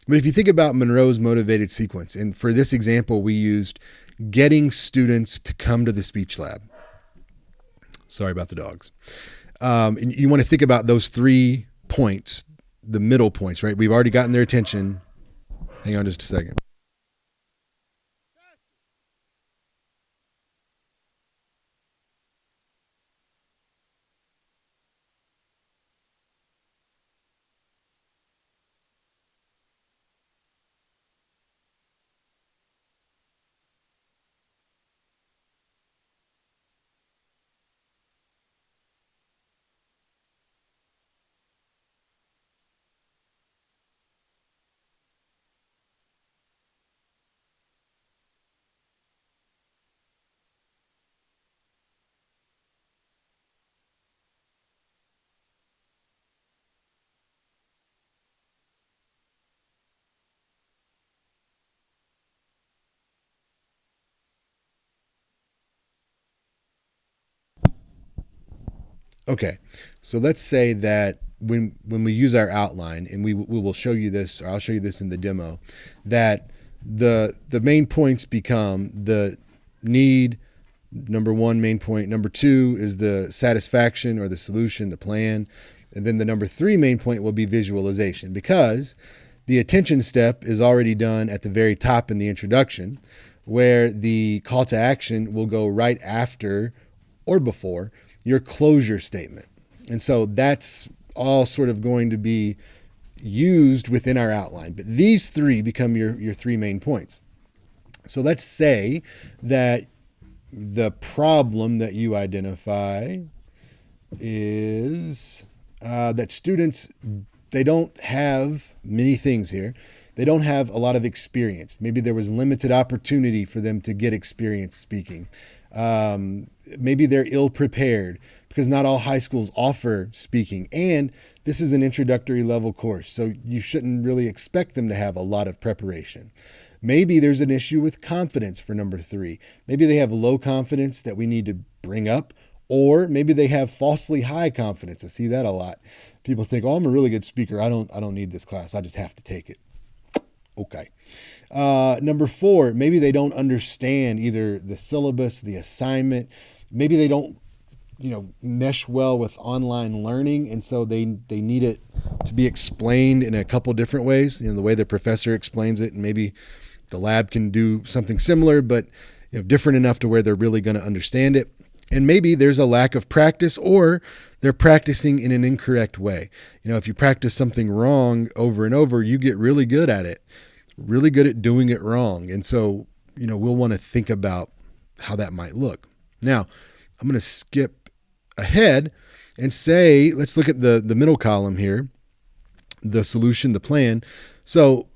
But if you think about Monroe's motivated sequence, and for this example, we used getting students to come to the speech lab. Sorry about the dogs. And you want to think about those 3 points, the middle points, right? We've already gotten their attention. Hang on just a second. Okay, so let's say that when we use our outline, and we will show you this, or I'll show you this in the demo, that the main points become the need, number one main point. Number two is the satisfaction or the solution, the plan. And then the number three main point will be visualization, because the attention step is already done at the very top in the introduction, where the call to action will go right after or before your closure statement. And so that's all sort of going to be used within our outline. But these three become your three main points. So let's say that the problem that you identify is that students, they don't have many things here. They don't have a lot of experience. Maybe there was limited opportunity for them to get experience speaking. Maybe they're ill prepared because not all high schools offer speaking. And this is an introductory level course, so you shouldn't really expect them to have a lot of preparation. Maybe there's an issue with confidence for number three. Maybe they have low confidence that we need to bring up, or maybe they have falsely high confidence. I see that a lot. People think, "Oh, I'm a really good speaker. I don't need this class. I just have to take it." Okay. Number four, maybe they don't understand either the syllabus, the assignment. Maybe they don't, mesh well with online learning, and so they need it to be explained in a couple different ways. The way the professor explains it, and maybe the lab can do something similar, but different enough to where they're really going to understand it. And maybe there's a lack of practice, or they're practicing in an incorrect way. If you practice something wrong over and over, you get really good at it, really good at doing it wrong. And so, we'll want to think about how that might look. Now, I'm going to skip ahead and say, let's look at the middle column here, the solution, the plan. So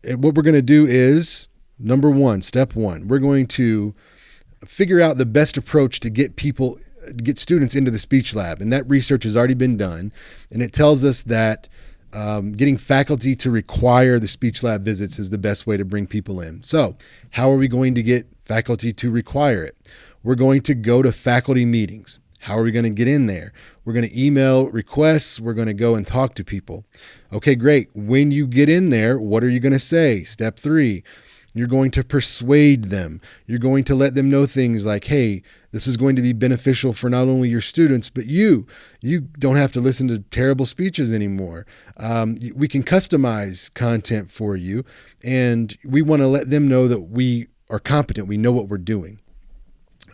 what we're going to do is, number one, step one, we're going to figure out the best approach to get students into the speech lab. And that research has already been done. And it tells us that getting faculty to require the speech lab visits is the best way to bring people in. So how are we going to get faculty to require it? We're going to go to faculty meetings. How are we going to get in there? We're going to email requests. We're going to go and talk to people. Okay, great. When you get in there, what are you going to say? Step three, you're going to persuade them. You're going to let them know things like, hey, this is going to be beneficial for not only your students, but you. You don't have to listen to terrible speeches anymore. We can customize content for you, and we want to let them know that we are competent. We know what we're doing.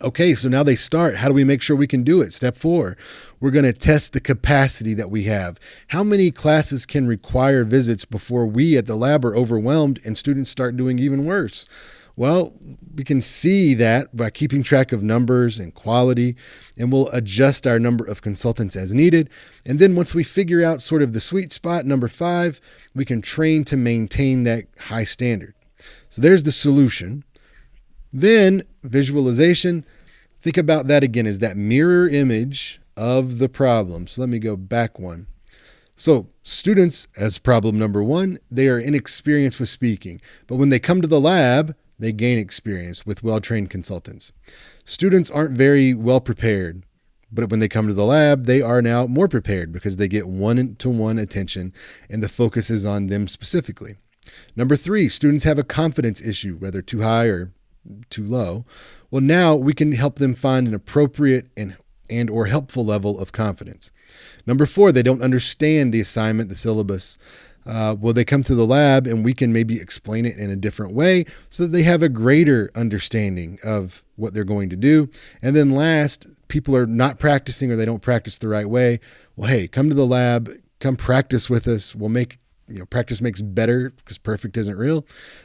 Okay, so now they start. How do we make sure we can do it? Step four, we're going to test the capacity that we have. How many classes can require visits before we at the lab are overwhelmed and students start doing even worse? Well, we can see that by keeping track of numbers and quality, and we'll adjust our number of consultants as needed. And then once we figure out sort of the sweet spot, number five, we can train to maintain that high standard. So there's the solution. Then visualization, think about that again as that mirror image of the problem. So let me go back one. So students, as problem number one, they are inexperienced with speaking, but when they come to the lab, they gain experience with well-trained consultants. Students aren't very well prepared, but when they come to the lab, they are now more prepared because they get one-to-one attention and the focus is on them specifically. Number three, students have a confidence issue, whether too high or too low. Well, now we can help them find an appropriate and or helpful level of confidence. Number four, they don't understand the assignment, the syllabus. Well, they come to the lab and we can maybe explain it in a different way so that they have a greater understanding of what they're going to do. And then last, people are not practicing or they don't practice the right way. Well, hey, come to the lab, come practice with us. We'll make practice makes better because perfect isn't real.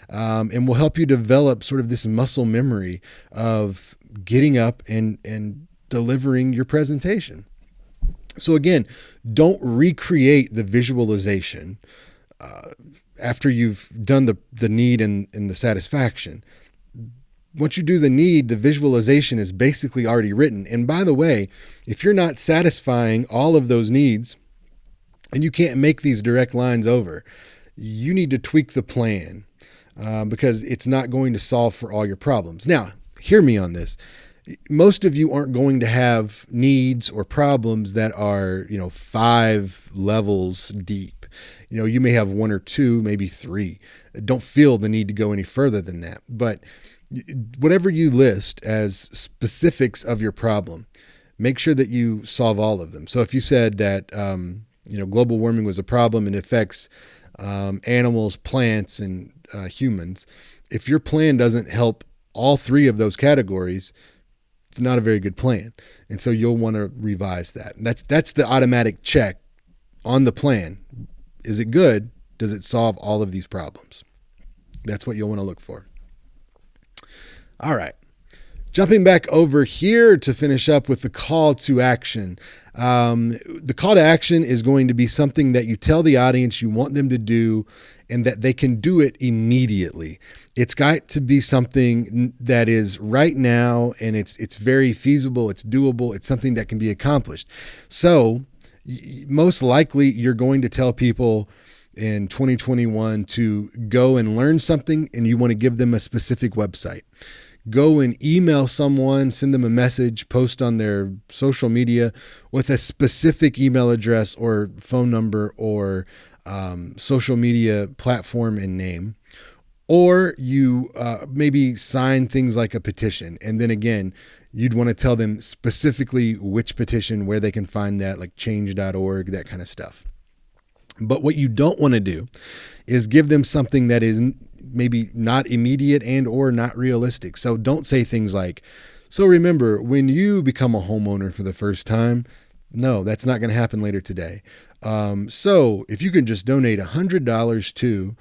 And we'll help you develop sort of this muscle memory of getting up and delivering your presentation. So again, don't recreate the visualization after you've done the need and the satisfaction. Once you do the need, the visualization is basically already written. And by the way, if you're not satisfying all of those needs, and you can't make these direct lines over, you need to tweak the plan because it's not going to solve for all your problems. Now, hear me on this. most of you aren't going to have needs or problems that are, 5 levels deep. You may have 1 or 2, maybe 3. Don't feel the need to go any further than that. But whatever you list as specifics of your problem, make sure that you solve all of them. So if you said that, global warming was a problem and it affects animals, plants, and humans, if your plan doesn't help all 3 of those categories, it's not a very good plan. And so you'll want to revise that. And that's the automatic check on the plan. Is it good? Does it solve all of these problems? That's what you'll want to look for. All right. Jumping back over here to finish up with the call to action. The call to action is going to be something that you tell the audience you want them to do and that they can do it immediately. It's got to be something that is right now, and it's very feasible, it's doable, it's something that can be accomplished. So most likely you're going to tell people in 2021 to go and learn something, and you want to give them a specific website. Go and email someone, send them a message, post on their social media with a specific email address or phone number or social media platform and name. Or you maybe sign things like a petition. And then again, you'd want to tell them specifically which petition, where they can find that, like change.org, that kind of stuff. But what you don't want to do is give them something that is maybe not immediate and or not realistic. So don't say things like, so remember, when you become a homeowner for the first time, no, that's not going to happen later today. So if you can just donate $100 to,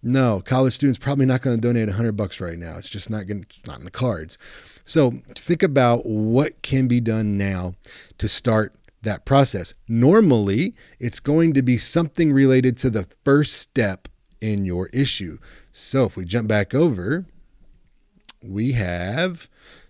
no, college students probably not going to donate $100 right now. It's just not in the cards. So think about what can be done now to start that process. Normally, it's going to be something related to the first step in your issue. So if we jump back over, we have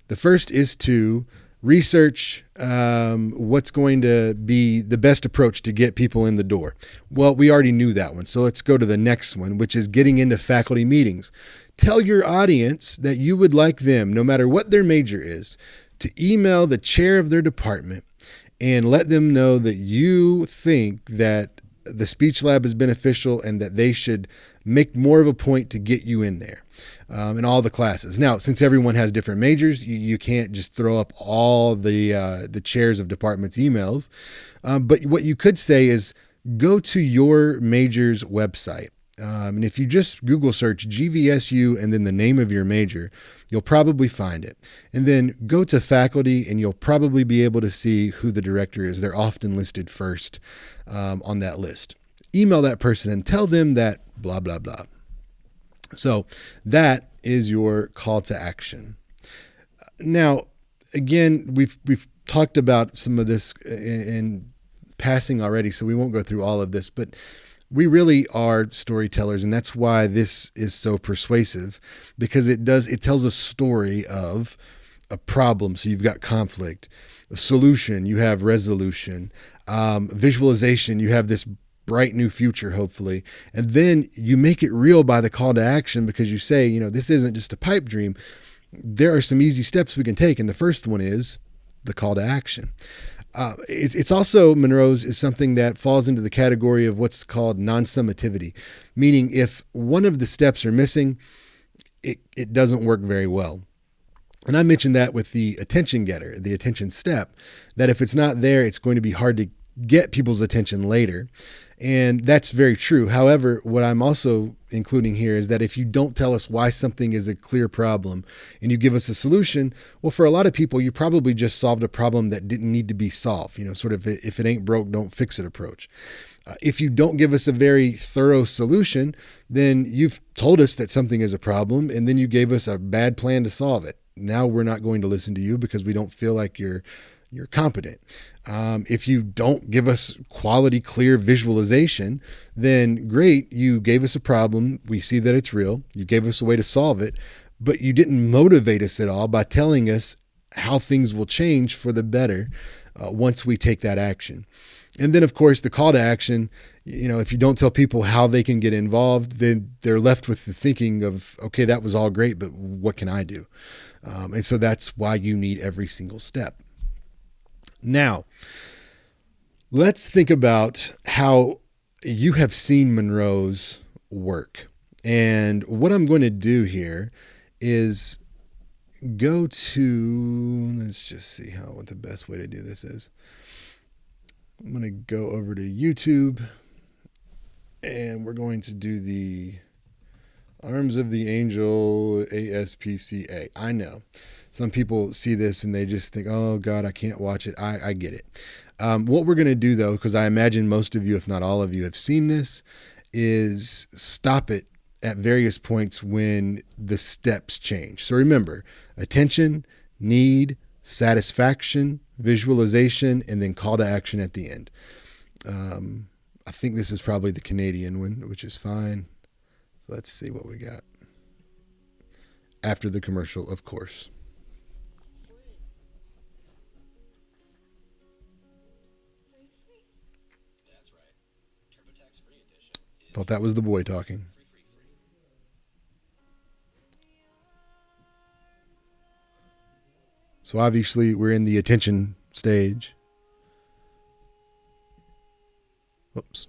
the first is to research what's going to be the best approach to get people in the door. Well, we already knew that one. So let's go to the next one, which is getting into faculty meetings. Tell your audience that you would like them, no matter what their major is, to email the chair of their department and let them know that you think that the speech lab is beneficial and that they should make more of a point to get you in there in all the classes. Now, since everyone has different majors, you can't just throw up all the chairs of departments' emails. But what you could say is go to your major's website. And if you just Google search GVSU and then the name of your major, you'll probably find it. And then go to faculty and you'll probably be able to see who the director is. They're often listed first on that list. Email that person and tell them that blah, blah, blah. So that is your call to action. Now, again, we've talked about some of this in passing already, so we won't go through all of this, but we really are storytellers, and that's why this is so persuasive, because it tells a story of a problem. So you've got conflict, a solution, you have resolution, visualization, you have this bright new future, hopefully. And then you make it real by the call to action, because you say, this isn't just a pipe dream. There are some easy steps we can take. And the first one is the call to action. It's also, Monroe's is something that falls into the category of what's called non-summativity, meaning if one of the steps are missing, it doesn't work very well. And I mentioned that with the attention getter, the attention step, that if it's not there, it's going to be hard to get people's attention later. And that's very true. However, what I'm also including here is that if you don't tell us why something is a clear problem and you give us a solution, well, for a lot of people, you probably just solved a problem that didn't need to be solved, sort of if it ain't broke, don't fix it approach. If you don't give us a very thorough solution, then you've told us that something is a problem and then you gave us a bad plan to solve it. Now we're not going to listen to you because we don't feel like you're competent. If you don't give us quality, clear visualization, then great, you gave us a problem. We see that it's real. You gave us a way to solve it, but you didn't motivate us at all by telling us how things will change for the better once we take that action. And then, of course, the call to action. If you don't tell people how they can get involved, then they're left with the thinking of, okay, that was all great, but what can I do? And so that's why you need every single step. Now, let's think about how you have seen Monroe's work. And what I'm going to do here is go to, let's just see what the best way to do this is. I'm going to go over to YouTube, and we're going to do the Arms of the Angel ASPCA. I know some people see this and they just think, oh God, I can't watch it. I get it. What we're going to do, though, because I imagine most of you, if not all of you, have seen this, is stop it at various points when the steps change. So remember, attention, need, satisfaction, visualization, and then call to action at the end. I think this is probably the Canadian one, which is fine. So let's see what we got. After the commercial, of course. Thought that was the boy talking. So obviously we're in the attention stage. Oops.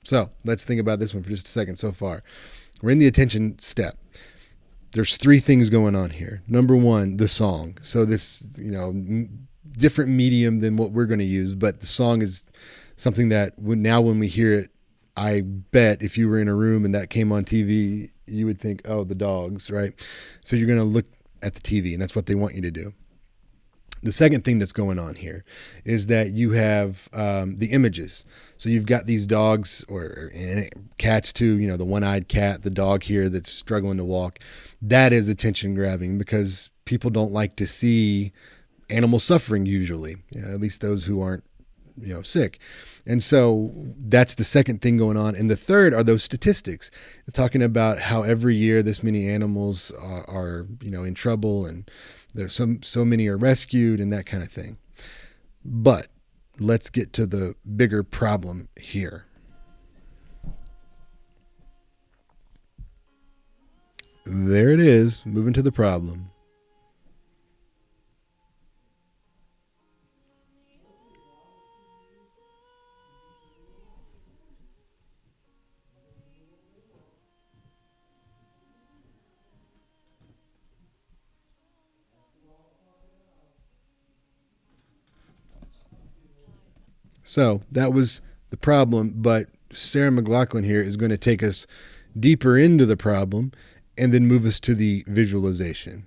So let's think about this one for just a second so far. We're in the attention step. There's three things going on here. Number one, the song. So this, different medium than what we're going to use, but the song is something that when we hear it, I bet if you were in a room and that came on TV, you would think, oh, the dogs, right? So you're going to look at the TV, and that's what they want you to do. The second thing that's going on here is that you have the images. So you've got these dogs or cats too, the one-eyed cat, the dog here that's struggling to walk. That is attention grabbing because people don't like to see animal suffering usually, at least those who aren't, sick. And so that's the second thing going on. And the third are those statistics. They're talking about how every year this many animals are in trouble, and there's so many are rescued and that kind of thing. But let's get to the bigger problem here. There it is, moving to the problem. So that was the problem, but Sarah McLachlan here is going to take us deeper into the problem and then move us to the visualization.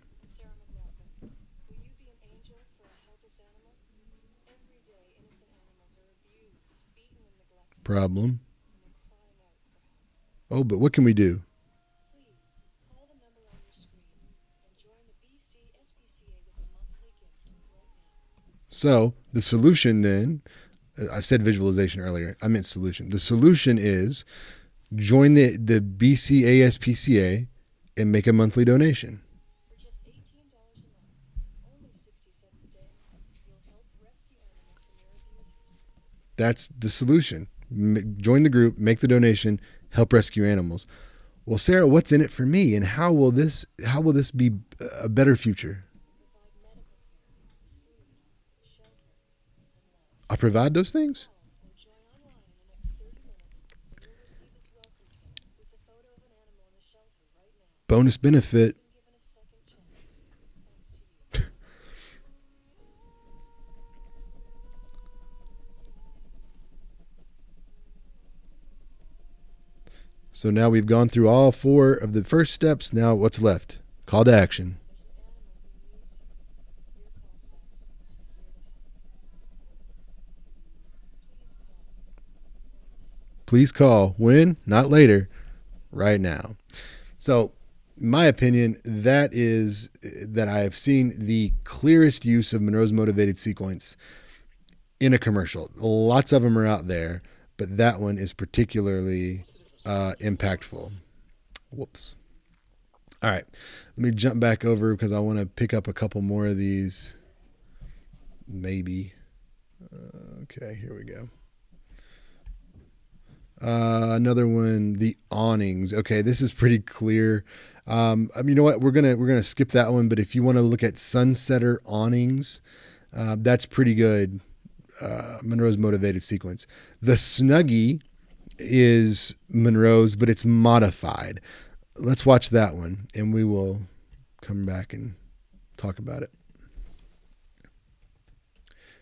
Problem. Oh, but what can we do? So the solution then, I said visualization earlier, I meant solution. The solution is join the BCASPCA and make a monthly donation. That's the solution. Join the group, make the donation, help rescue animals. Well, Sarah, what's in it for me, and how will this be a better future? I'll provide those things. Bonus benefit. So now we've gone through all four of the first steps. Now what's left? Call to action. Please call. When? Not later. Right now. So, in my opinion, that I have seen the clearest use of Monroe's motivated sequence in a commercial. Lots of them are out there, but that one is particularly impactful. Whoops. All right, let me jump back over because I want to pick up a couple more of these. Maybe. Okay, here we go. Another one, the awnings. Okay, this is pretty clear. You know what? We're gonna skip that one. But if you want to look at sunsetter awnings, that's pretty good. Monroe's motivated sequence. The Snuggie is Monroe's, but it's modified. Let's watch that one, and we will come back and talk about it.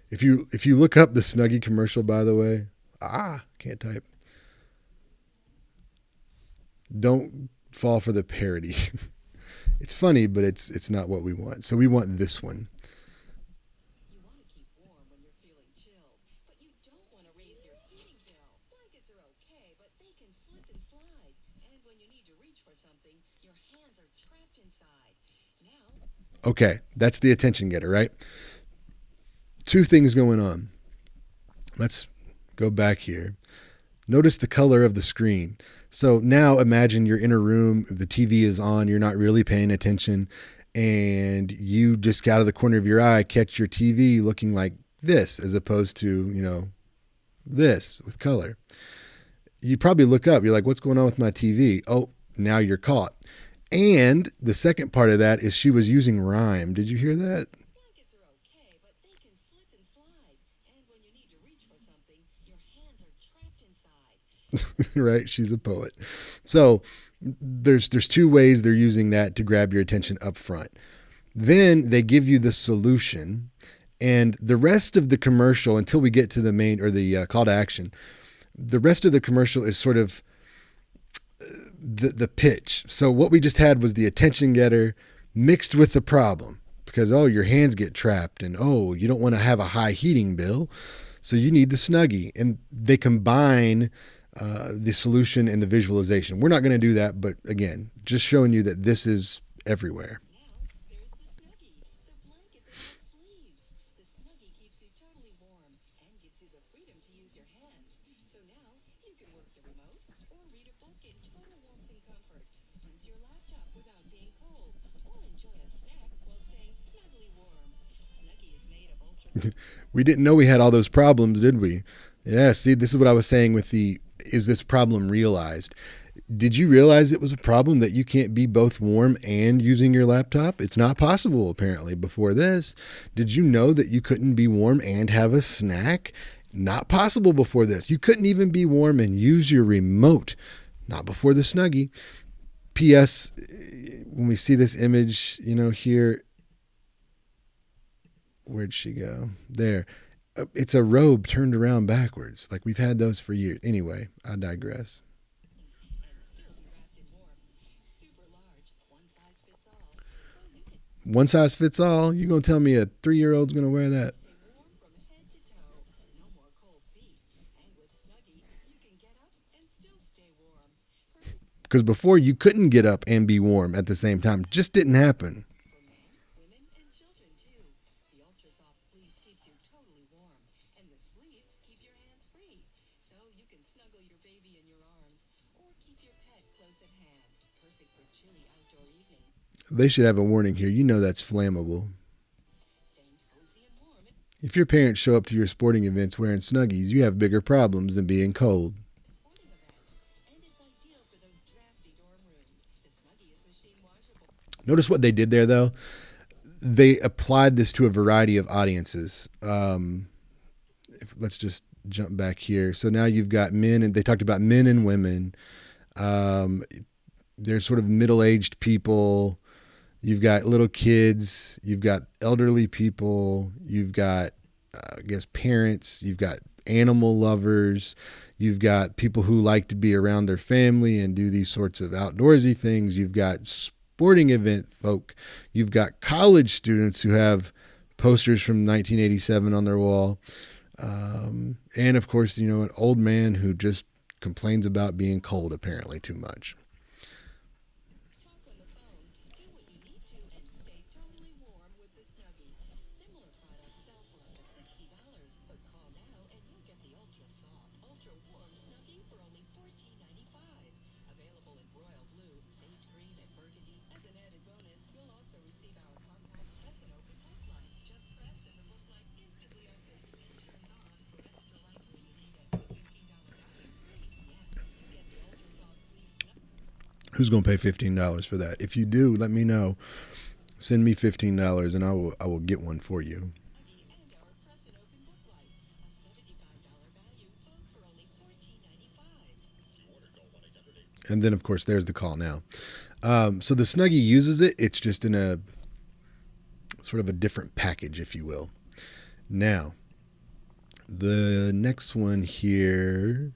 If you look up the Snuggie commercial, by the way, can't type. Don't fall for the parody. It's funny, but it's not what we want. So we want this one. You want to keep warm when you're feeling chilled, but you don't want to raise your heating bill. Blankets are okay, but they can slip and slide. And when you need to reach for something, your hands are trapped inside. Now, Okay, that's the attention getter, right? Two things going on. Let's go back here. Notice the color of the screen. So now imagine you're in a room, the TV is on, you're not really paying attention, and you just out of the corner of your eye catch your TV looking like this as opposed to, this with color. You probably look up, you're like, what's going on with my TV? Oh, now you're caught. And the second part of that is she was using rhyme. Did you hear that? blankets are okay, but they can slip and slide. And when you need to reach for something, your hands are trapped inside. Right? She's a poet. So there's two ways they're using that to grab your attention up front. Then they give you the solution, and the rest of the commercial, until we get to the main or the call to action, the rest of the commercial is sort of the pitch. So what we just had was the attention getter mixed with the problem, because your hands get trapped, and you don't want to have a high heating bill, so you need the Snuggie, and they combine the solution and the visualization. We're not going to do that, but again, just showing you that this is everywhere. Now, there's the Snuggie, the blanket that has sleeves. The Snuggie keeps you totally warm and gives you the freedom to use your hands. So now, you can work the remote or read a book in total warmth and comfort. Use your laptop without being cold or enjoy a snack while staying snugly warm. Snuggie is made of ultra. We didn't know we had all those problems, did we? Yeah, see, this is what I was saying with is this problem realized? Did you realize it was a problem that you can't be both warm and using your laptop? It's not possible, apparently, before this. Did you know that you couldn't be warm and have a snack? Not possible before this. You couldn't even be warm and use your remote. Not before the Snuggie. P.S. When we see this image, here, where'd she go? There. It's a robe turned around backwards. Like we've had those for years. Anyway, I digress. And still be wrapped in warm. Super large, one size fits all. So you can One size fits all? You gonna tell me a 3-year-old's gonna wear that? stay warm from head to toe. No more cold feet. And with Snuggie, you can get up and still stay warm. Perfect Because before you couldn't get up and be warm at the same time. Just didn't happen. for men, women, and children too. The ultra soft fleece keeps you totally warm, and the sleeves keep your hands free. So you can snuggle your baby in your arms or keep your pet close at hand. Perfect for chilly outdoor evenings. They should have a warning here. That's flammable. Staying cozy and warm in If your parents show up to your sporting events wearing Snuggies, you have bigger problems than being cold. sporting events. And it's ideal for those drafty dorm rooms. The Snuggie is machine washable. Notice what they did there, though. They applied this to a variety of audiences. Let's just jump back here. So now you've got men, and they talked about men and women. There's sort of middle-aged people. You've got little kids. You've got elderly people. You've got, parents. You've got animal lovers. You've got people who like to be around their family and do these sorts of outdoorsy things. You've got sporting event folk. You've got college students who have posters from 1987 on their wall. And of course, an old man who just complains about being cold apparently too much. Talk on the phone, do what you need to, and stay totally warm with the Snuggie. Similar products sell for up to $60, but call Who's going to pay $15 for that? If you do, let me know. Send me $15 and I will get one for you. And our press and open book light, a $75 value, both for only $14.95. And then, of course, there's the call now. So the Snuggie uses it. It's just in a sort of a different package, if you will. Now, the next one here.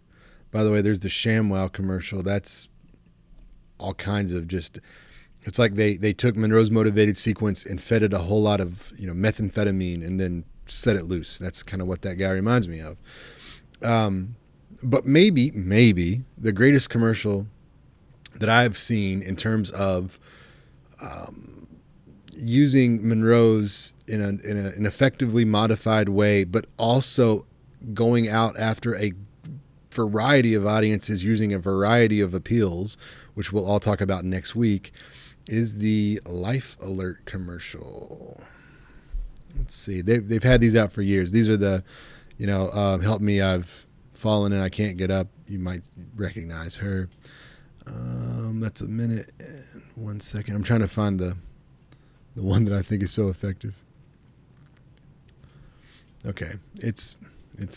By the way, there's the ShamWow commercial. That's all kinds of just. It's like they took Monroe's motivated sequence and fed it a whole lot of methamphetamine and then set it loose. That's kind of what that guy reminds me of. But maybe the greatest commercial that I've seen in terms of using Monroe's in an effectively modified way, but also going out after a variety of audiences using a variety of appeals, which we'll all talk about next week, is the Life Alert commercial. Let's see. They've had these out for years. These are the, help me, I've fallen and I can't get up. You might recognize her. That's a minute and 1 second. I'm trying to find the one that I think is so effective. Okay, it's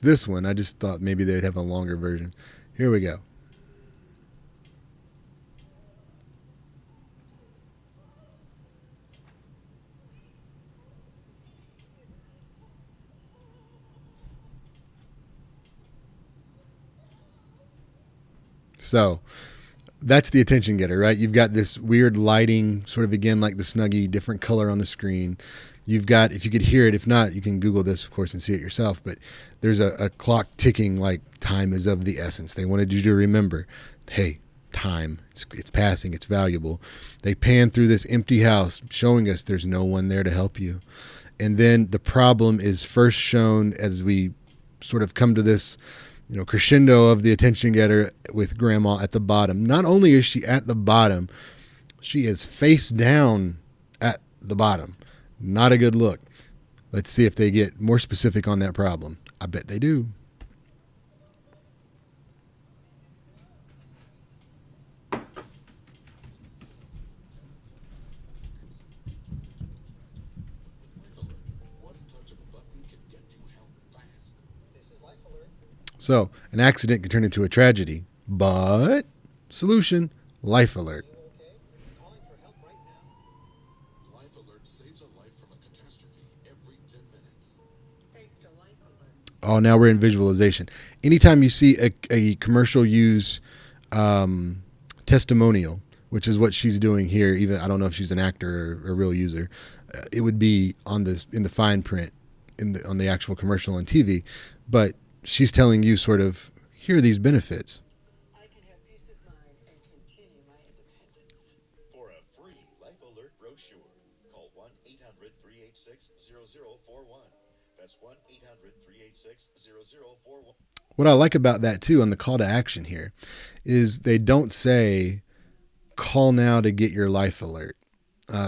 this one. I just thought maybe they'd have a longer version. Here we go. So that's the attention getter, right? You've got this weird lighting, sort of again like the Snuggie, different color on the screen. You've got, if you could hear it, if not, you can Google this, of course, and see it yourself. But there's a clock ticking, like time is of the essence. They wanted you to remember, hey, time, it's passing, it's valuable. They pan through this empty house, showing us there's no one there to help you. And then the problem is first shown as we sort of come to this crescendo of the attention getter with grandma at the bottom. Not only is she at the bottom, she is face down at the bottom. Not a good look. Let's see if they get more specific on that problem. I bet they do. So, an accident can turn into a tragedy, but solution, Life Alert. Life Alert saves a life from a catastrophe every 10 minutes. Thanks to Life Alert. Oh, now we're in visualization. Anytime you see a commercial use testimonial, which is what she's doing here, even I don't know if she's an actor or a real user, it would be in the fine print on the actual commercial on TV, but she's telling you sort of, here are these benefits. I can have peace of mind and continue my independence. For a free Life Alert brochure, call 1-800-386-0041. That's 1-800-386-0041. What I like about that too on the call to action here is they don't say call now to get your Life Alert.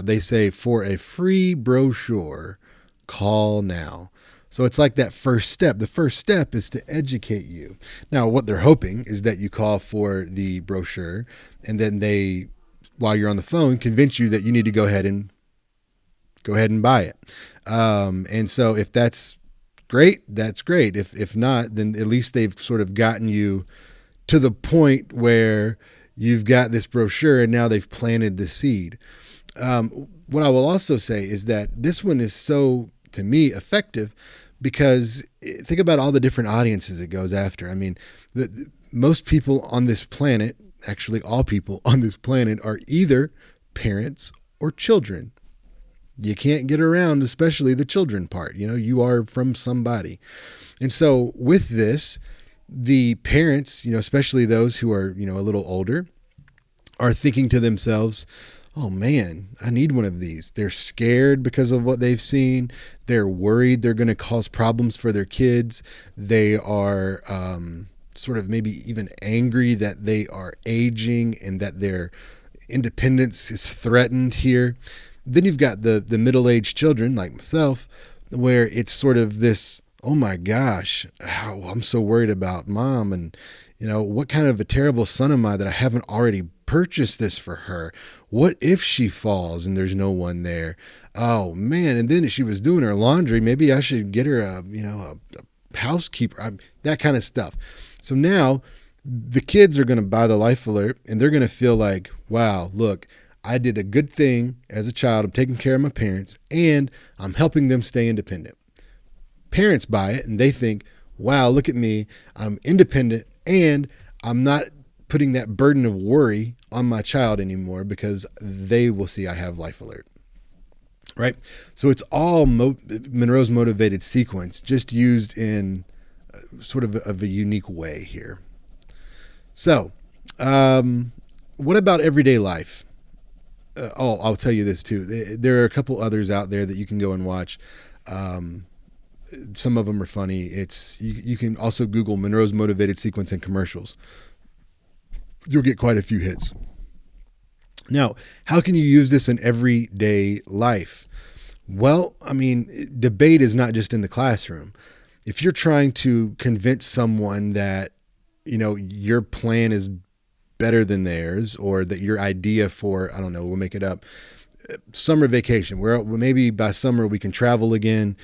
They say for a free brochure, call now. So it's like that first step. The first step is to educate you. Now, what they're hoping is that you call for the brochure and then they, while you're on the phone, convince you that you need to go ahead and buy it. And so if that's great, that's great. If not, then at least they've sort of gotten you to the point where you've got this brochure and now they've planted the seed. What I will also say is that this one is so, to me, effective because think about all the different audiences it goes after. I mean, most people on this planet, actually all people on this planet, are either parents or children. You can't get around, especially the children part. You are from somebody. And so with this, the parents, especially those who are, a little older, are thinking to themselves, oh man, I need one of these. They're scared because of what they've seen. They're worried they're going to cause problems for their kids. They are sort of maybe even angry that they are aging and that their independence is threatened here. Then you've got the middle-aged children like myself, where it's sort of this, oh my gosh, I'm so worried about mom and, what kind of a terrible son am I that I haven't already purchase this for her. What if she falls and there's no one there? Oh man. And then she was doing her laundry. Maybe I should get her a housekeeper, that kind of stuff. So now the kids are going to buy the Life Alert and they're going to feel like, wow, look, I did a good thing as a child. I'm taking care of my parents and I'm helping them stay independent. Parents buy it and they think, wow, look at me. I'm independent and I'm not putting that burden of worry on my child anymore because they will see I have Life Alert. Right? So it's all Monroe's motivated sequence, just used in sort of a unique way here. So, what about everyday life? I'll tell you this too. There are a couple others out there that you can go and watch. Some of them are funny. You can also Google Monroe's motivated sequence and commercials. You'll get quite a few hits. Now, how can you use this in everyday life? Well, I mean, debate is not just in the classroom. If you're trying to convince someone that, your plan is better than theirs, or that your idea for, I don't know, we'll make it up, summer vacation, where maybe by summer we can travel again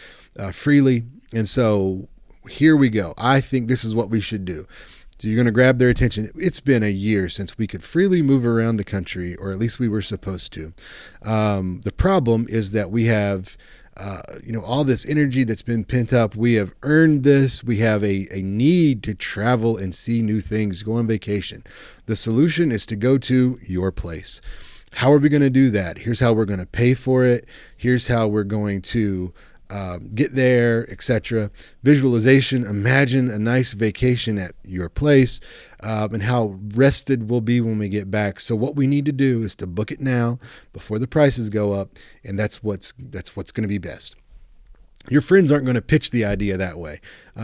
freely. And so here we go. I think this is what we should do. So you're going to grab their attention. It's been a year since we could freely move around the country, or at least we were supposed to. The problem is that we have, all this energy that's been pent up. We have earned this. We have a need to travel and see new things, go on vacation. The solution is to go to your place. How are we going to do that? Here's how we're going to pay for it. Here's how we're going to get there, etc. Visualization, imagine a nice vacation at your place and how rested we'll be when we get back. So what we need to do is to book it now before the prices go up, and that's what's going to be best. Your friends aren't going to pitch the idea that way.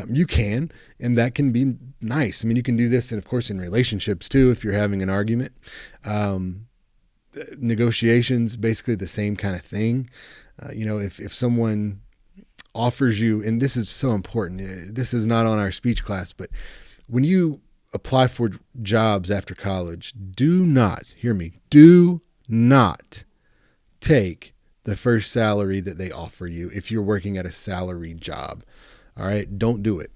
You can, and that can be nice. I mean, you can do this, and of course in relationships too, if you're having an argument. Negotiations, basically the same kind of thing. If someone offers you, and this is so important, this is not on our speech class, but when you apply for jobs after college, do not take the first salary that they offer you if you're working at a salary job. All right, don't do it.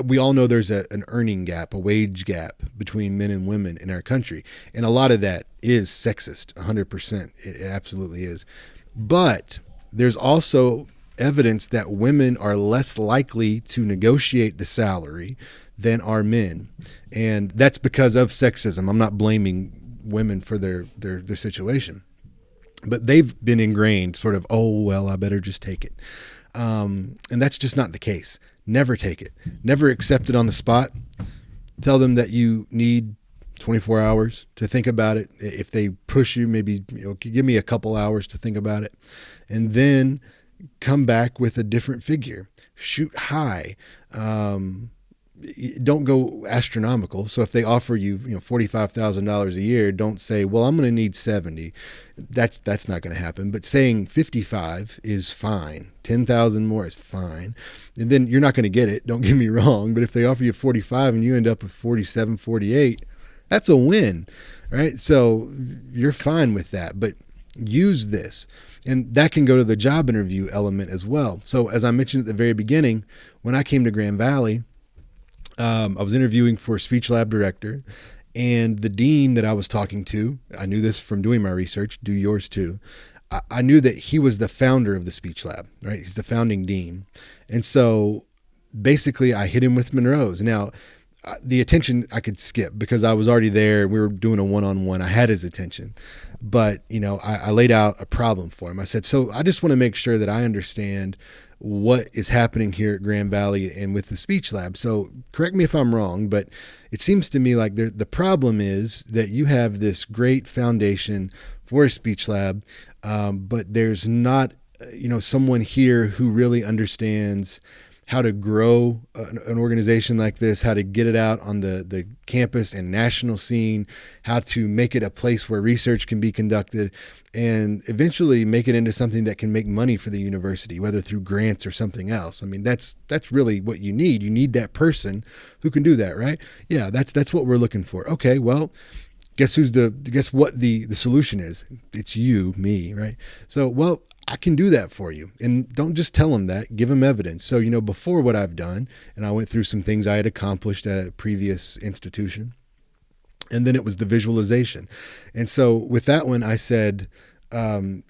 We all know there's an earning gap, a wage gap between men and women in our country. And a lot of that is sexist, 100%. It absolutely is. But there's also evidence that women are less likely to negotiate the salary than are men. And that's because of sexism. I'm not blaming women for their situation. But they've been ingrained sort of, oh, well, I better just take it. And that's just not the case. Never take it. Never accept it on the spot. Tell them that you need 24 hours to think about it. If they push you, maybe give me a couple hours to think about it. And then come back with a different figure. Shoot high. Don't go astronomical. So if they offer you, $45,000 a year, don't say, well, I'm going to need 70. That's not going to happen. But saying 55 is fine. 10,000 more is fine. And then you're not going to get it. Don't get me wrong. But if they offer you 45 and you end up with 47, 48, that's a win, right? So you're fine with that. But use this. And that can go to the job interview element as well. So as I mentioned at the very beginning, when I came to Grand Valley, I was interviewing for a speech lab director, and the dean that I was talking to, I knew this from doing my research, do yours too. I knew that he was the founder of the speech lab, right? He's the founding dean. And so basically I hit him with Monroe's. Now, the attention I could skip because I was already there. We were doing a one-on-one. I had his attention. But, I laid out a problem for him. I said, so I just want to make sure that I understand what is happening here at Grand Valley and with the speech lab. So correct me if I'm wrong, but it seems to me like the problem is that you have this great foundation for a speech lab, but there's not, someone here who really understands how to grow an organization like this, how to get it out on the campus and national scene, how to make it a place where research can be conducted, and eventually make it into something that can make money for the university, whether through grants or something else. I mean, that's really what you need. You need that person who can do that, right? Yeah, that's what we're looking for. Okay, well, guess what the solution is? It's you, me, right? So, well, I can do that for you. And don't just tell them that, give them evidence. So, before what I've done, and I went through some things I had accomplished at a previous institution, and then it was the visualization. And so with that one, I said, the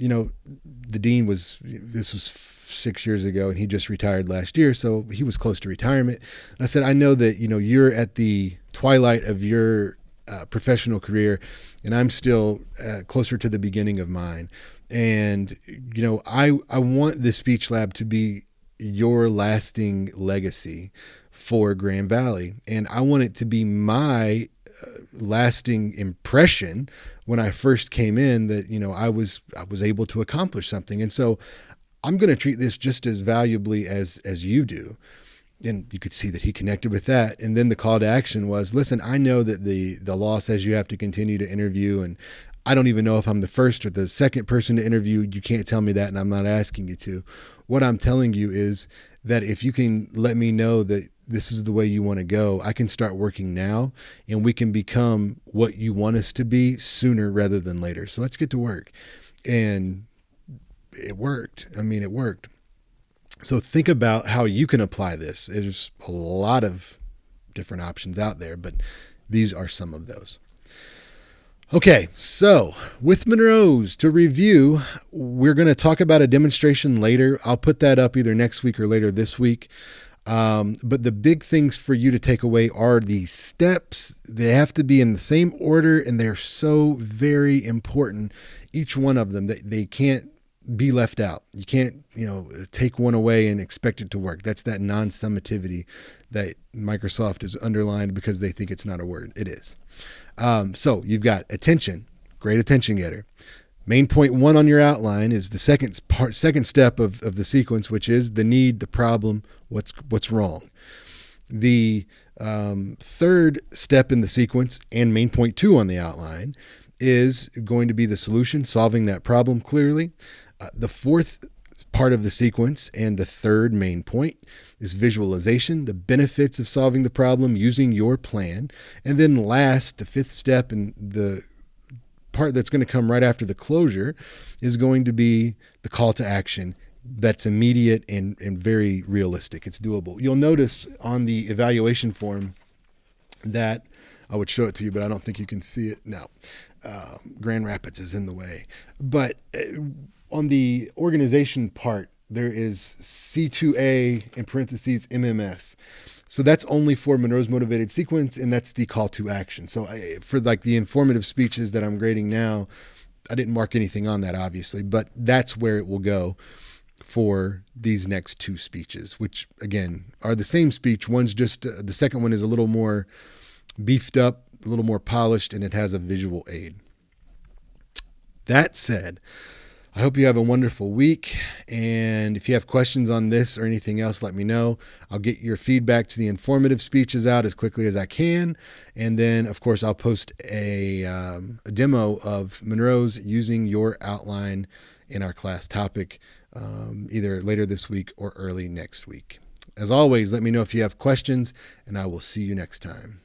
dean this was 6 years ago, and he just retired last year. So he was close to retirement. I said, I know that, you're at the twilight of your professional career, and I'm still closer to the beginning of mine. And, I want the speech lab to be your lasting legacy for Grand Valley. And I want it to be my lasting impression when I first came in that, I was able to accomplish something. And so I'm going to treat this just as valuably as you do. And you could see that he connected with that. And then the call to action was, listen, I know that the law says you have to continue to interview, and I don't even know if I'm the first or the second person to interview. You can't tell me that, and I'm not asking you to. What I'm telling you is that if you can let me know that this is the way you want to go, I can start working now, and we can become what you want us to be sooner rather than later. So let's get to work. And it worked. I mean, it worked. So think about how you can apply this. There's a lot of different options out there, but these are some of those. Okay, so with Monroe's to review, we're going to talk about a demonstration later. I'll put that up either next week or later this week. But the big things for you to take away are the steps. They have to be in the same order, and they're so very important, each one of them, that they can't be left out. You can't, take one away and expect it to work. That's that non-summativity that Microsoft has underlined because they think it's not a word. It is. So you've got attention, great attention getter. Main point 1 on your outline is the second step of the sequence, which is the need, the problem, what's wrong. The third step in the sequence and main point 2 on the outline is going to be the solution, solving that problem clearly. The fourth part of the sequence and the third main point is visualization, the benefits of solving the problem using your plan. And then last, the fifth step and the part that's going to come right after the closure is going to be the call to action. That's immediate and very realistic. It's doable. You'll notice on the evaluation form that I would show it to you, but I don't think you can see it now. Grand Rapids is in the way. But on the organization part, there is C2A in parentheses MMS. So that's only for Monroe's motivated sequence, and that's the call to action. So for like the informative speeches that I'm grading now, I didn't mark anything on that, obviously, but that's where it will go for these next 2 speeches, which again are the same speech. One's just the second one is a little more beefed up, a little more polished, and it has a visual aid. That said, I hope you have a wonderful week. And if you have questions on this or anything else, let me know. I'll get your feedback to the informative speeches out as quickly as I can. And then, of course, I'll post a demo of Monroe's using your outline in our class topic, either later this week or early next week. As always, let me know if you have questions, and I will see you next time.